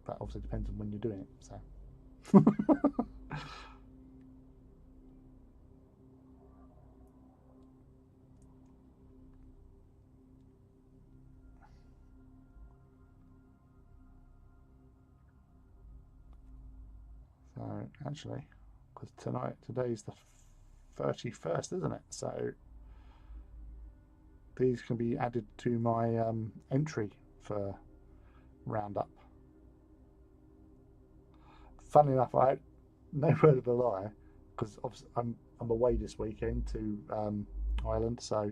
but obviously depends on when you're doing it. So actually, because today's the 31st, isn't it? So these can be added to my entry for roundup. Funnily enough, I no word of a lie, because I'm away this weekend to Ireland. So,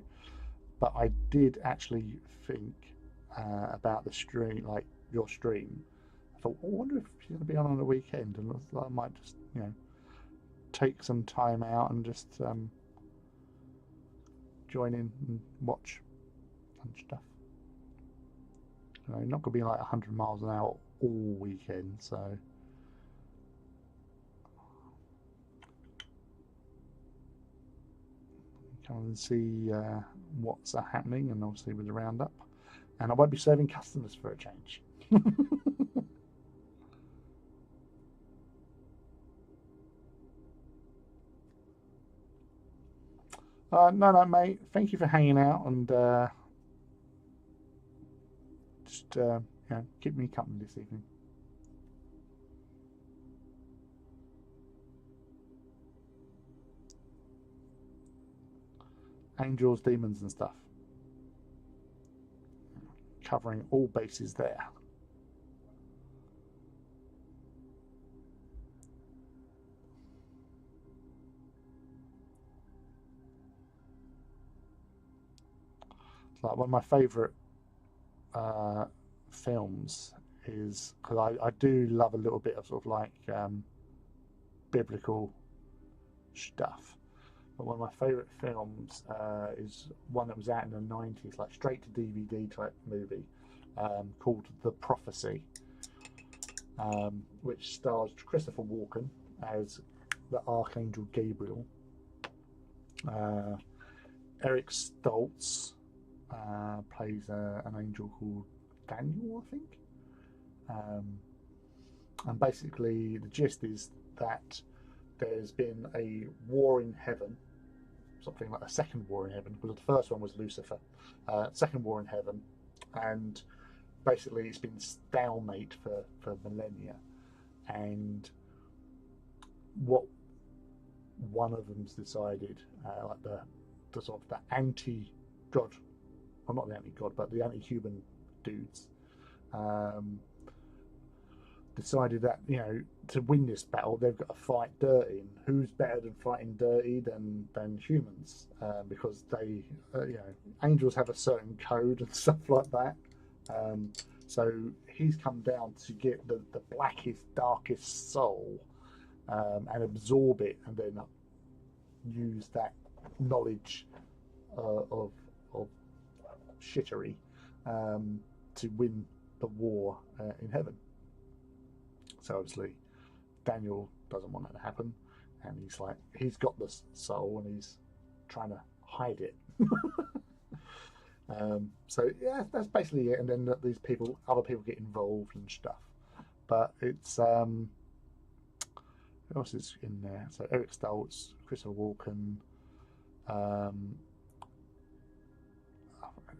but I did actually think about the stream, like your stream. I thought, I wonder if she's going to be on the weekend, and I might just take some time out and just join in and watch and stuff. Not going to be like 100 miles an hour all weekend, so come and see what's happening, and obviously with the roundup. And I won't be serving customers for a change. No, mate. Thank you for hanging out and just keep me company this evening. Angels, demons, and stuff. Covering all bases there. It's like one of my favourite films is because I do love a little bit of sort of like biblical stuff. But one of my favourite films is one that was out in the 90s, like straight to DVD type movie, called The Prophecy, which stars Christopher Walken as the Archangel Gabriel. Eric Stoltz plays an angel called Daniel, I think. And basically, the gist is that there's been a war in heaven, something like a second war in heaven, because the first one was Lucifer, second war in heaven, and basically it's been stalemate for millennia. And what one of them's decided, like the sort of the anti-god, well, not the anti-god, but the anti-human dudes, decided that to win this battle they've got to fight dirty, and who's better than fighting dirty than humans, because they angels have a certain code and stuff like that. So he's come down to get the blackest, darkest soul, and absorb it, and then use that knowledge of shittery to win the war in heaven. So obviously Daniel doesn't want that to happen, and he's got this soul and he's trying to hide it. So yeah, that's basically it. And then these other people get involved and stuff. But it's who else is in there? So Eric Stoltz, Christopher Walken,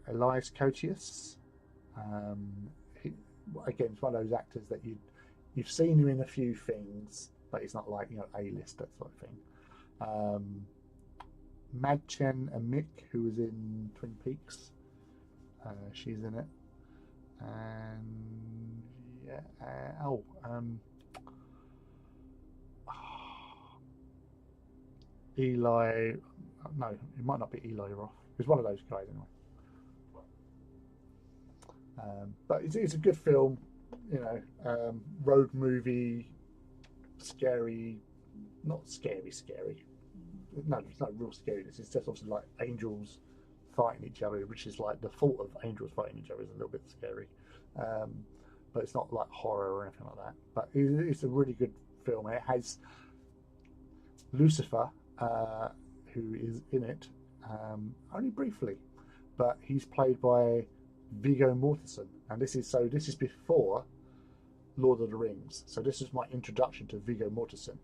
Elias Koteas. Again, it's one of those actors that you've seen him in a few things, but it's not like A-list, that sort of thing. Madchen Amik, who was in Twin Peaks, she's in it, and Eli. No, it might not be Eli Roth. It's one of those guys anyway. But it's a good film, road movie, scary, not scary. No, it's not real scariness. It's just obviously like angels fighting each other, which is like the thought of angels fighting each other is a little bit scary. But it's not like horror or anything like that. But it's a really good film. It has Lucifer, who is in it, only briefly, but he's played by Viggo Mortensen, and this is before Lord of the Rings. So this is my introduction to Viggo Mortensen,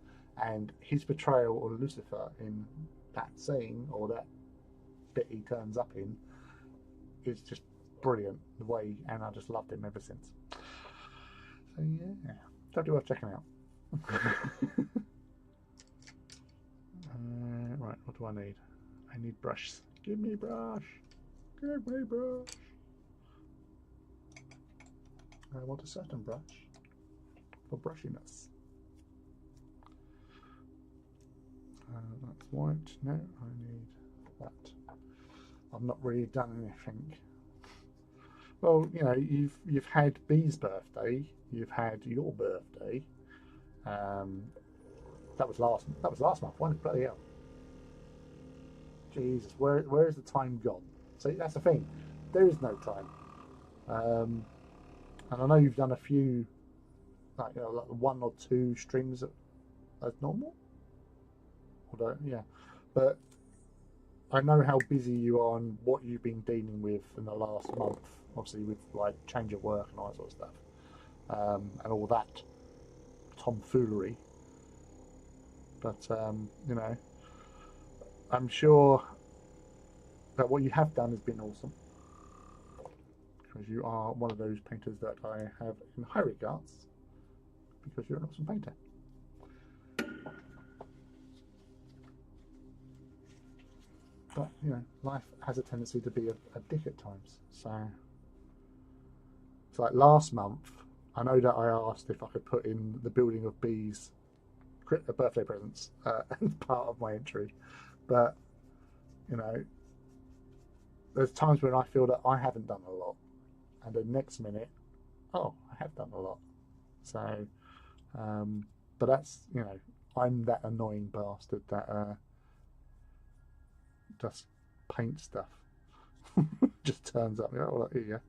and his portrayal of Lucifer in that scene, or that bit he turns up in, is just brilliant. The way, and I just loved him ever since. So yeah, totally worth checking out. Right, what do I need? I need brushes. Give me brush. Give me brush. I want a certain brush for brushiness. That's white. No, I need that. I've not really done anything. Well, you've had Bee's birthday. You've had your birthday. That was last month, wasn't it? Bloody hell. Jesus, where is the time gone? See, that's the thing. There is no time. And I know you've done a few like, you know, like 1 or 2 streams as normal. Although, yeah, but I know how busy you are and what you've been dealing with in the last month, obviously with like change of work and all that sort of stuff, and all that tomfoolery. But you know, I'm sure that what you have done has been awesome, because you are one of those painters that I have in high regards, because you're an awesome painter. But you know, life has a tendency to be a dick at times. So it's like last month, I know that I asked if I could put in the building of bees birthday presents as part of my entry, but you know, there's times when I feel that I haven't done a lot, and the next minute, oh, I have done a lot. So, but that's, you know, I'm that annoying bastard that just paint stuff. Just turns up. Oh, well, here you go.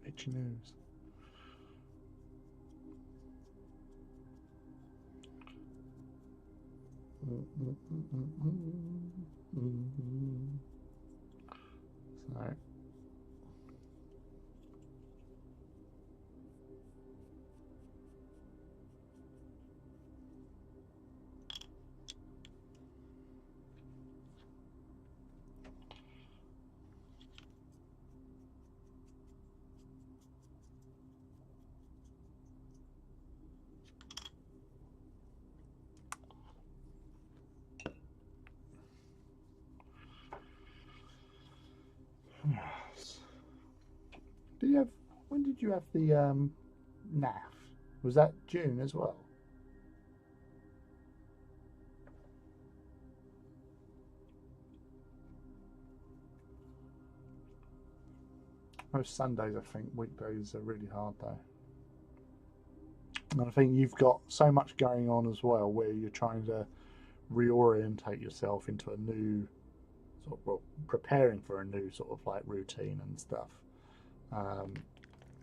Itchy nose. So. Yes. Did you have? When did you have the NAF? Was that June as well? Most Sundays, I think. Weekdays are really hard though. And I think you've got so much going on as well, where you're trying to reorientate yourself into a new sort of, well, preparing for a new sort of like routine and stuff. Um,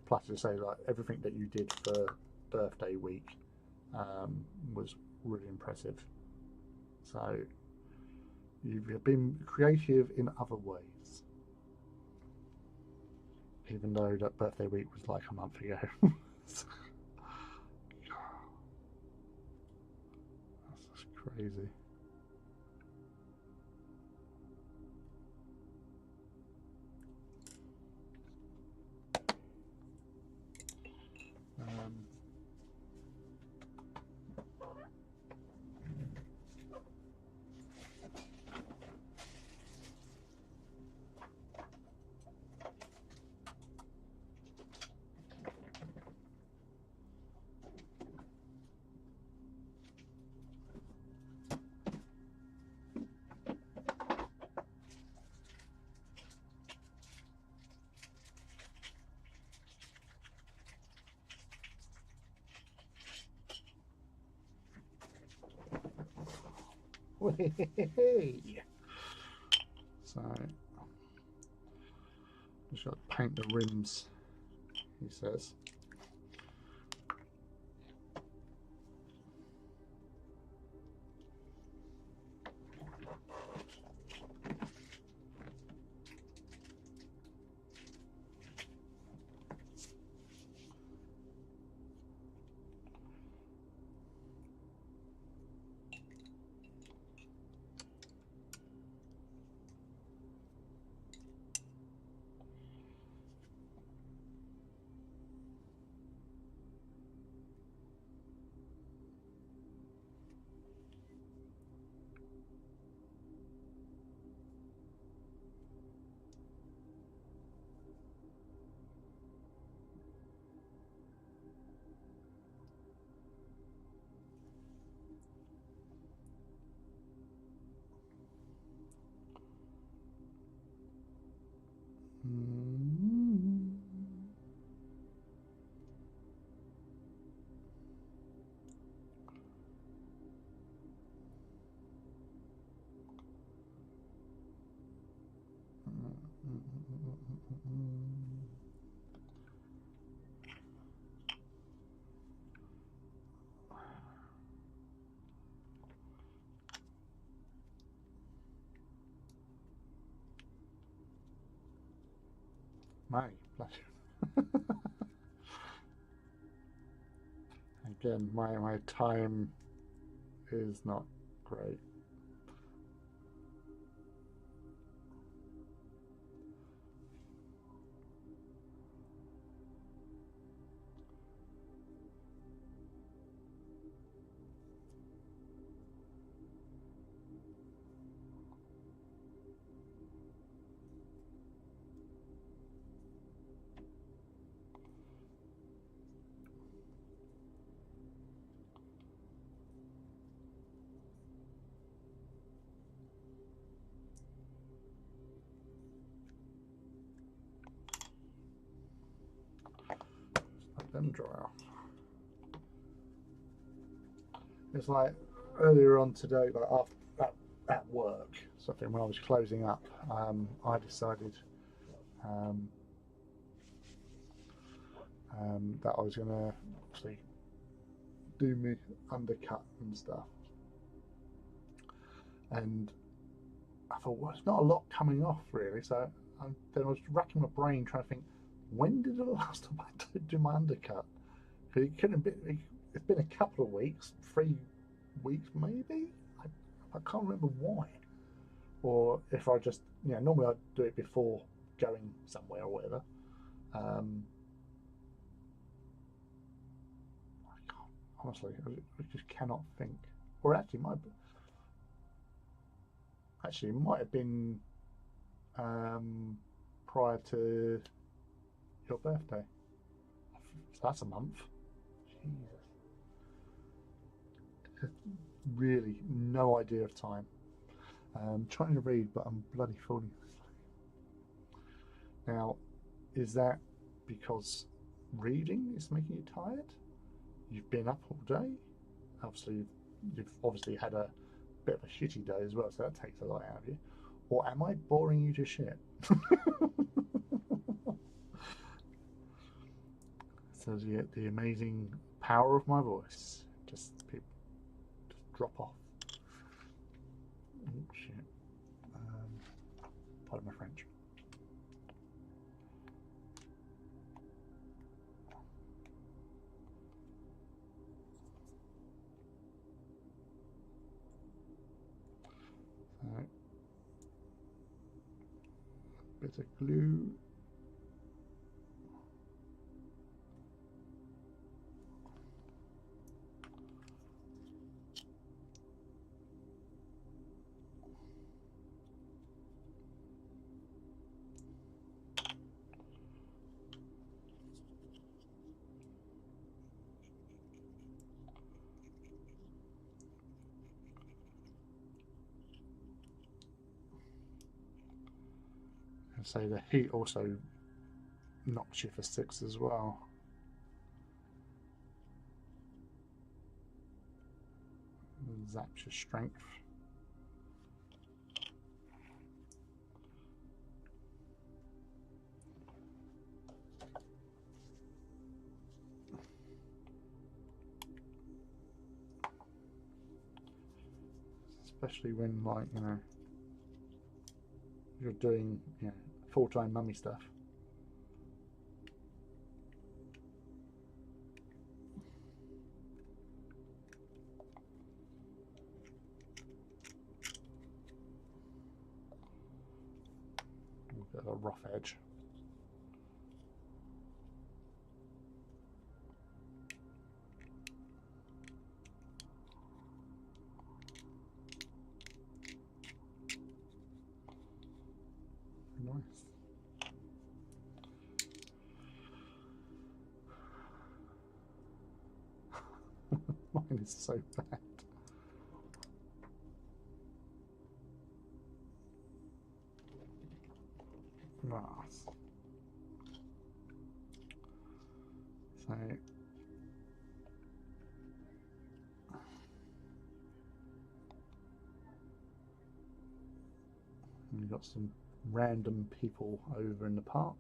Plus, to say like everything that you did for birthday week was really impressive. So you've been creative in other ways, even though that birthday week was like a month ago. That's just crazy. Um, so I should paint the rims, he says. May, bless you. Again, my time is not great. Let them dry off. It's like earlier on today, like after at work, something when I was closing up, I decided that I was going to actually do me undercut and stuff, and I thought, well, it's not a lot coming off really. So then I was racking my brain trying to think, when did the last time I do my undercut? Because it couldn't be. It's been a couple of weeks, 3 weeks maybe. I can't remember why, or if I just, normally I'd do it before going somewhere or whatever. I can't, honestly, I just cannot think. Or actually, it might have been prior to your birthday. So that's a month. Jesus. Really no idea of time. Trying to read, but I'm bloody falling asleep. Now, is that because reading is making you tired? You've been up all day. Obviously, you've obviously had a bit of a shitty day as well, so that takes a lot out of you. Or am I boring you to shit? So the amazing power of my voice just drop off. Oh shit! Pardon my French. So, a bit of glue. So the heat also knocks you for 6 as well. Zaps your strength. Especially when, like, you're doing, full-time mummy stuff. A bit of a rough edge. Nice. Mine is so bad. Nice. So you've got some random people over in the park.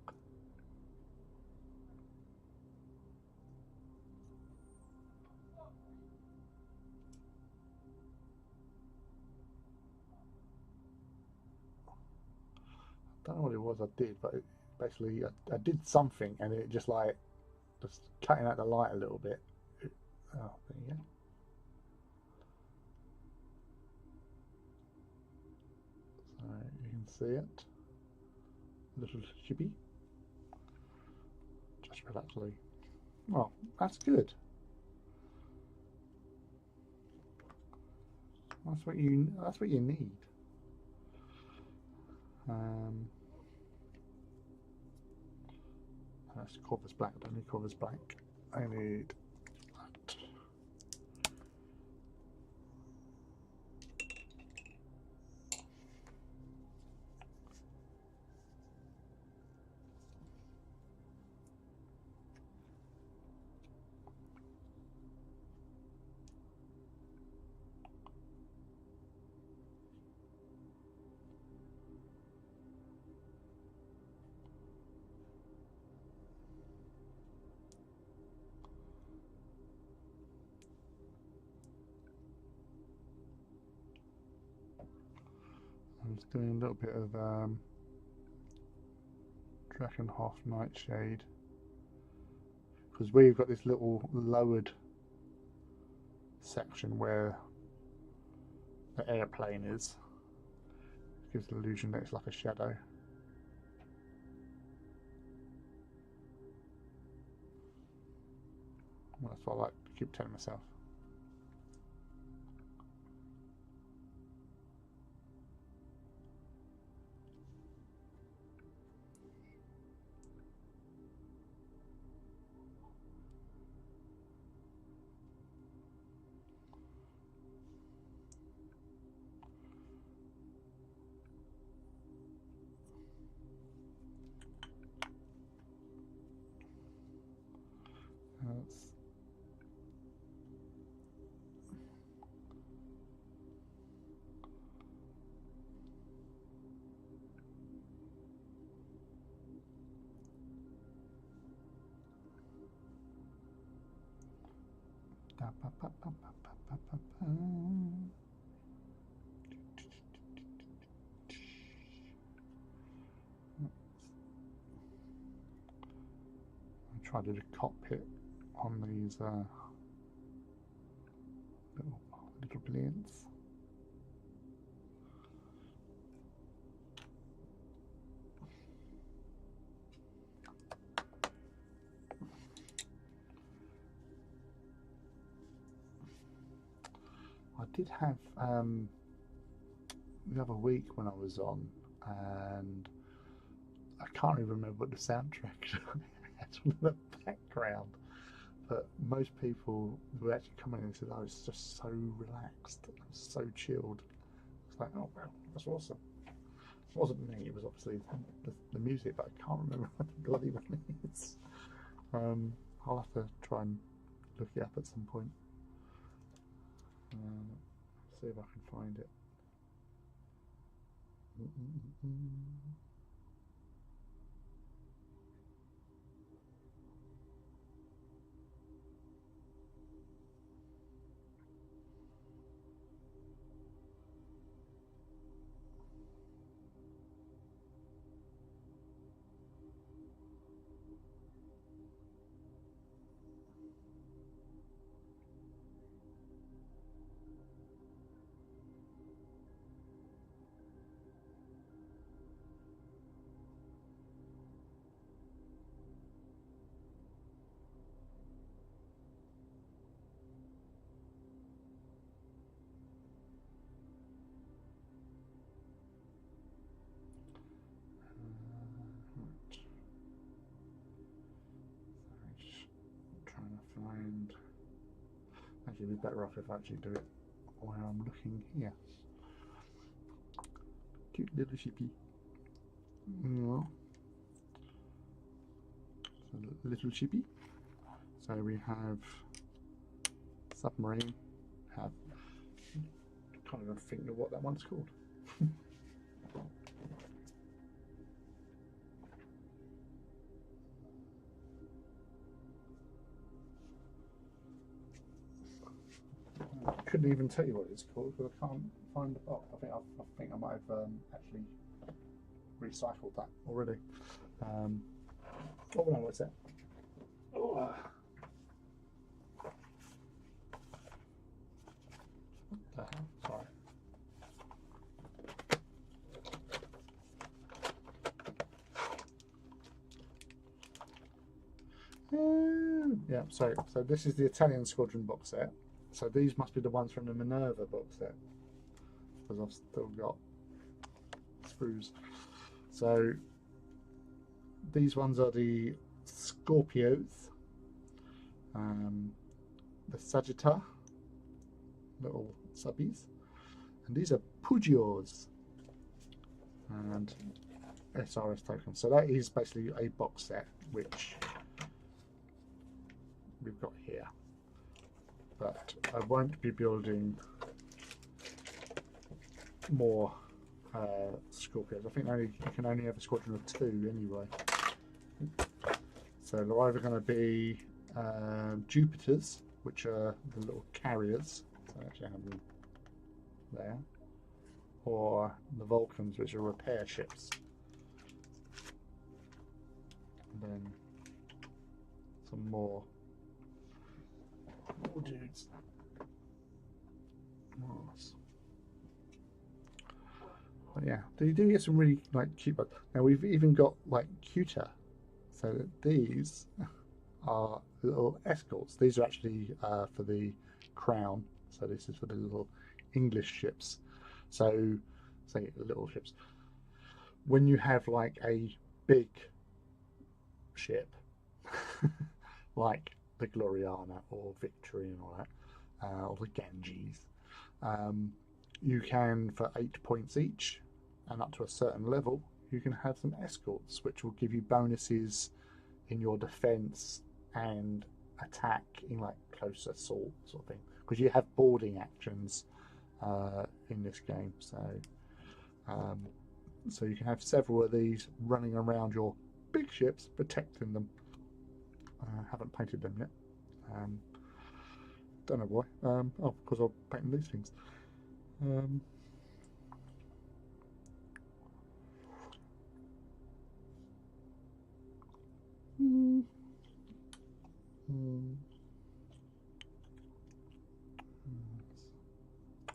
I don't know what it was I did, but basically I did something and it just like just cutting out the light a little bit. Oh, there you go. So you can see it. Little chippy. Just relaxly. Well, that's good. That's what you need. That's Corvus Black. I don't need Corvus Black. I need that. I'm just doing a little bit of Drakenhof Nightshade because we've got this little lowered section where the airplane is. It gives the illusion that it's like a shadow. Well, that's what I like to keep telling myself. That's I tried to do a cockpit on these little brilliants. I did have the other week when I was on, and I can't even remember what the soundtrack had on the background. But most people who actually come in and said, "Oh, it's just so relaxed, so chilled." It's like, oh wow, that's awesome. It wasn't me; it was obviously the music, but I can't remember what the bloody one is. I'll have to try and look it up at some point. See if I can find it. Find. Actually, it'd be better off if I actually do it while I'm looking here. Cute little shippy. Oh. So little shippy. So we have submarine. Have can't even think of what that one's called. couldn't even tell you what it's called because I can't find the box. I think I might have actually recycled that already. Oh no, what's that? Oh, what the hell? Sorry. Yeah, so this is the Italian Squadron box set. So these must be the ones from the Minerva box set because I've still got screws. So these ones are the Scorpios, the Sagitta, little subbies, and these are Pugios and SRS tokens. So that is basically a box set which we've got here, but I won't be building more Scorpios. I think you can only have a squadron of 2 anyway. So they're either going to be Jupiters, which are the little carriers, so I actually have them there, or the Vulcans, which are repair ships. And then some more dudes. Nice. But yeah, you do get some really cute bugs. Now we've even got cuter. So these are little escorts. These are actually for the Crown. So this is for the little English ships. So say little ships. When you have a big ship, like the Gloriana or Victory and all that, or the Ganges, you can, for 8 points each and up to a certain level, you can have some escorts which will give you bonuses in your defense and attack in close assault sort of thing, because you have boarding actions in this game. So you can have several of these running around your big ships protecting them. Haven't painted them yet. Don't know why. Oh, because I'll paint these things. Oh,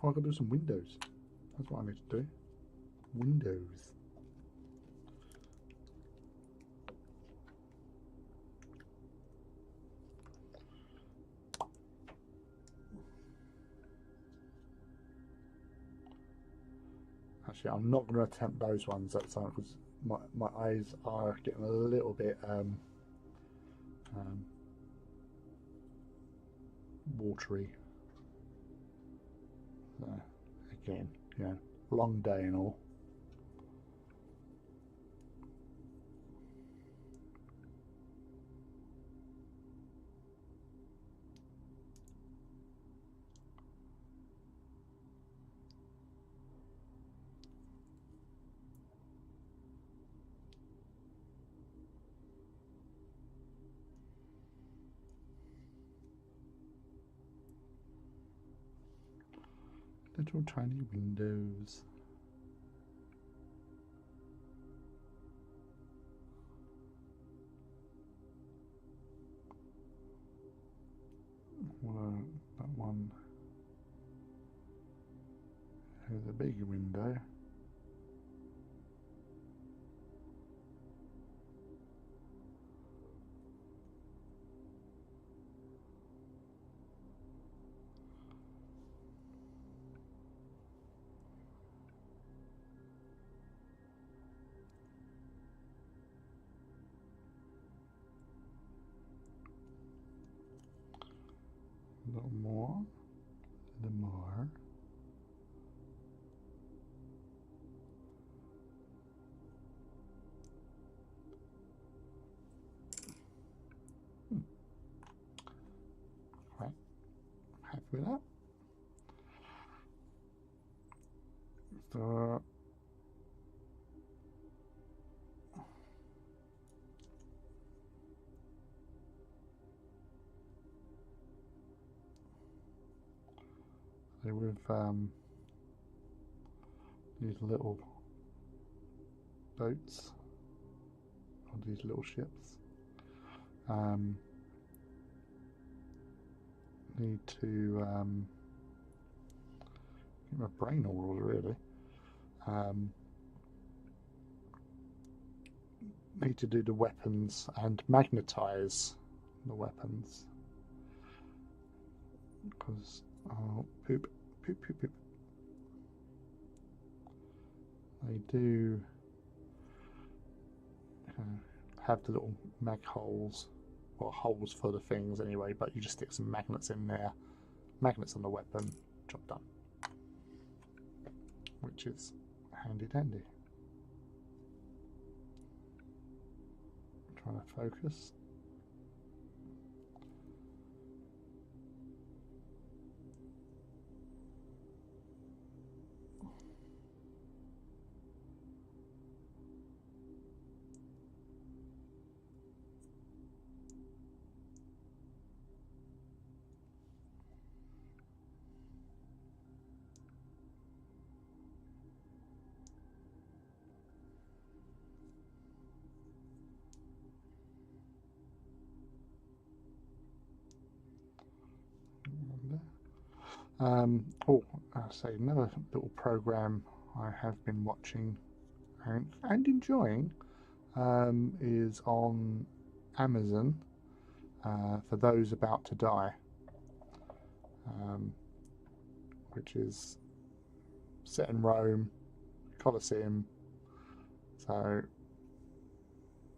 I've got to do some windows. That's what I need to do. Windows. Actually, I'm not going to attempt those ones at the time because my eyes are getting a little bit watery. Again, long day and all. Little tiny windows. Well, that one has a big window. A little more, a little more. Right, I'm happy with that. So these little boats, or these little ships. Need to get my brain all really. Need to do the weapons and magnetize the weapons, because poop. They do have the little mag holes, or holes for the things anyway, but you just stick some magnets in there, magnets on the weapon, job done, which is handy dandy. Trying to focus. I'll say another little program I have been watching and enjoying is on Amazon, for those about to die, which is set in Rome, Colosseum, so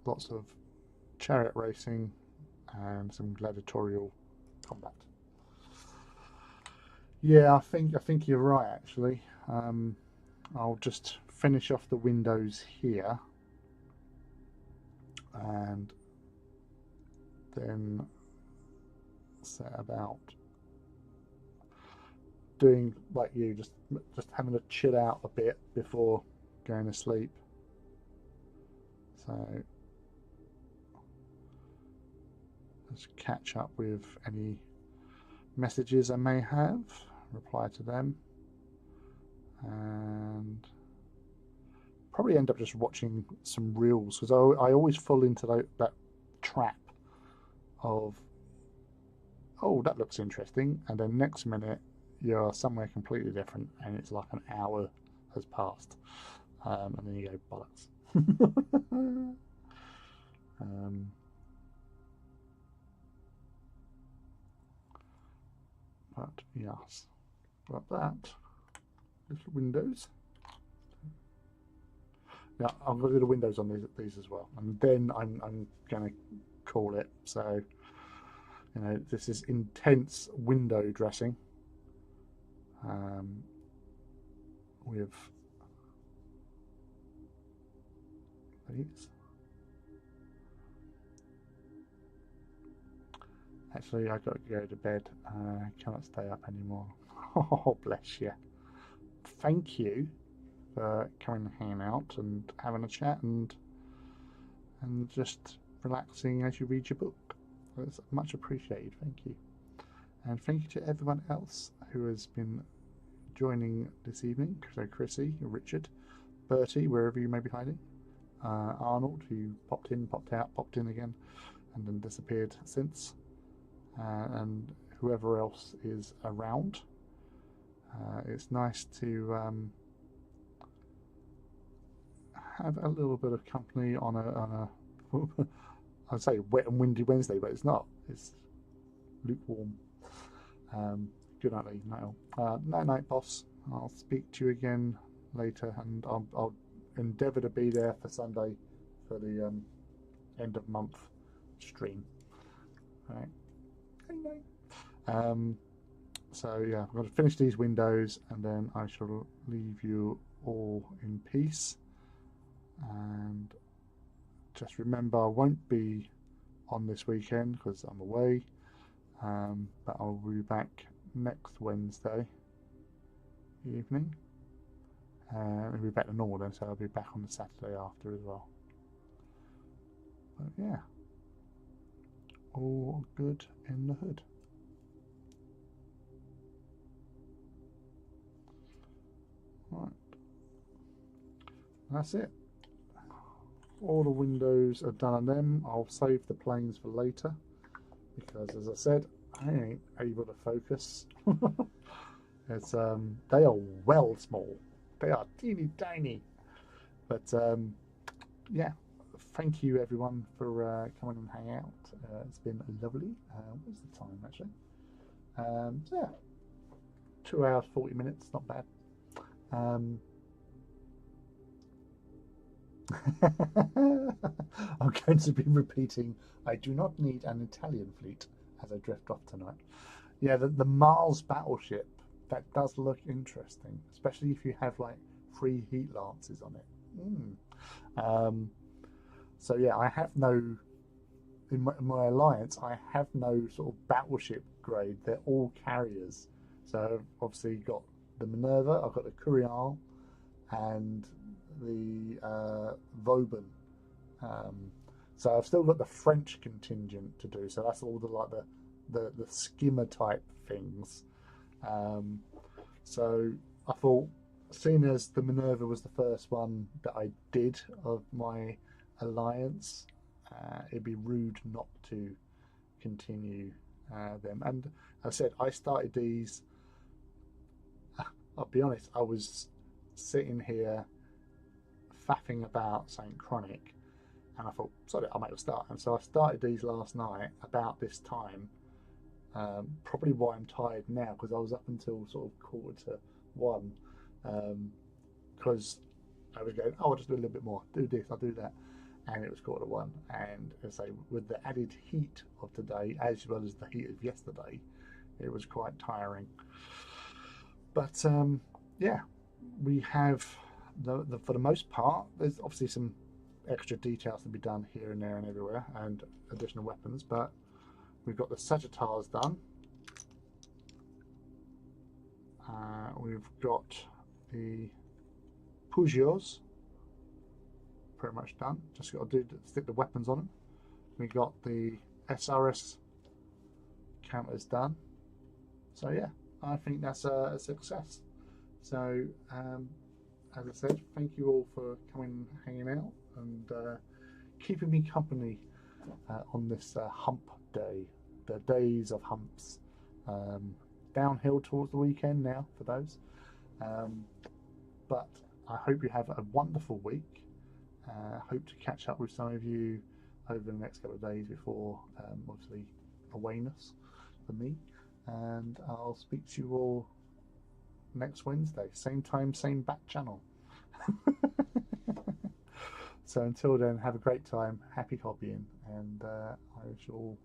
lots of chariot racing and some gladiatorial combat. Yeah, I think you're right actually. I'll just finish off the windows here and then set about doing like you, just having to chill out a bit before going to sleep. So let's catch up with any messages I may have, reply to them, and probably end up just watching some reels, because I always fall into that trap of, oh, that looks interesting, and then next minute you're somewhere completely different and it's like an hour has passed, and then you go bollocks. But yes, like that. Little windows. Yeah, I've got little windows on these as well, and then I'm going to call it. So, you know, this is intense window dressing with these. Actually, I've got to go to bed. I cannot stay up anymore. Oh, bless you. Thank you for coming and hanging out and having a chat and just relaxing as you read your book. It's much appreciated. Thank you. And thank you to everyone else who has been joining this evening. So Chrissy, Richard, Bertie, wherever you may be hiding, Arnold, who popped in, popped out, popped in again, and then disappeared since, and whoever else is around. It's nice to have a little bit of company on a I'd say wet and windy Wednesday, but it's not. It's lukewarm. Good night, Night. Night, night, boss. I'll speak to you again later, and I'll endeavour to be there for Sunday for the end of month stream. All right. Good night. So yeah, I'm going to finish these windows, and then I shall leave you all in peace. And just remember, I won't be on this weekend because I'm away, but I'll be back next Wednesday evening. I'll be back to normal then, so I'll be back on the Saturday after as well. But yeah, all good in the hood. That's it. All the windows are done on them. I'll save the planes for later because, as I said, I ain't able to focus. It's they are well small. They are teeny tiny. But yeah, thank you everyone for coming and hang out. It's been lovely. What's the time actually? So yeah, 2 hours 40 minutes. Not bad. I'm going to be repeating. I do not need an Italian fleet as I drift off tonight. Yeah, the Mars battleship, that does look interesting, especially if you have like 3 heat lances on it. So yeah, I have no in my alliance. I have no sort of battleship grade. They're all carriers. So I've obviously got the Minerva. I've got the Curial and the Vauban. So I've still got the French contingent to do. So that's all the like the skimmer type things. So I thought, seeing as the Minerva was the first one that I did of my alliance, it'd be rude not to continue them. And as I said, I started these. I'll be honest, I was sitting here faffing about saying chronic, and I thought, sorry, I might as well start. And so I started these last night about this time. Probably why I'm tired now, because I was up until sort of 1:45, because I was going, oh, I'll just do a little bit more, do this, I'll do that, and it was 1:45. And as I say, with the added heat of today, as well as the heat of yesterday, it was quite tiring. But yeah, we have for the most part. There's obviously some extra details to be done here and there and everywhere, and additional weapons. But we've got the Sagittars done. We've got the Peugeots pretty much done. Just got to stick the weapons on them. We got the SRS counters done. So yeah, I think that's a success. So as I said, thank you all for coming, hanging out, and keeping me company on this hump day, the days of humps. Downhill towards the weekend now for those. But I hope you have a wonderful week. Hope to catch up with some of you over the next couple of days before obviously awayness for me. And I'll speak to you all next Wednesday, same time, same back channel. So until then, have a great time, happy hobbying, and I shall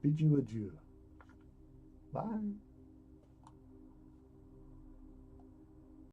bid you adieu. Bye.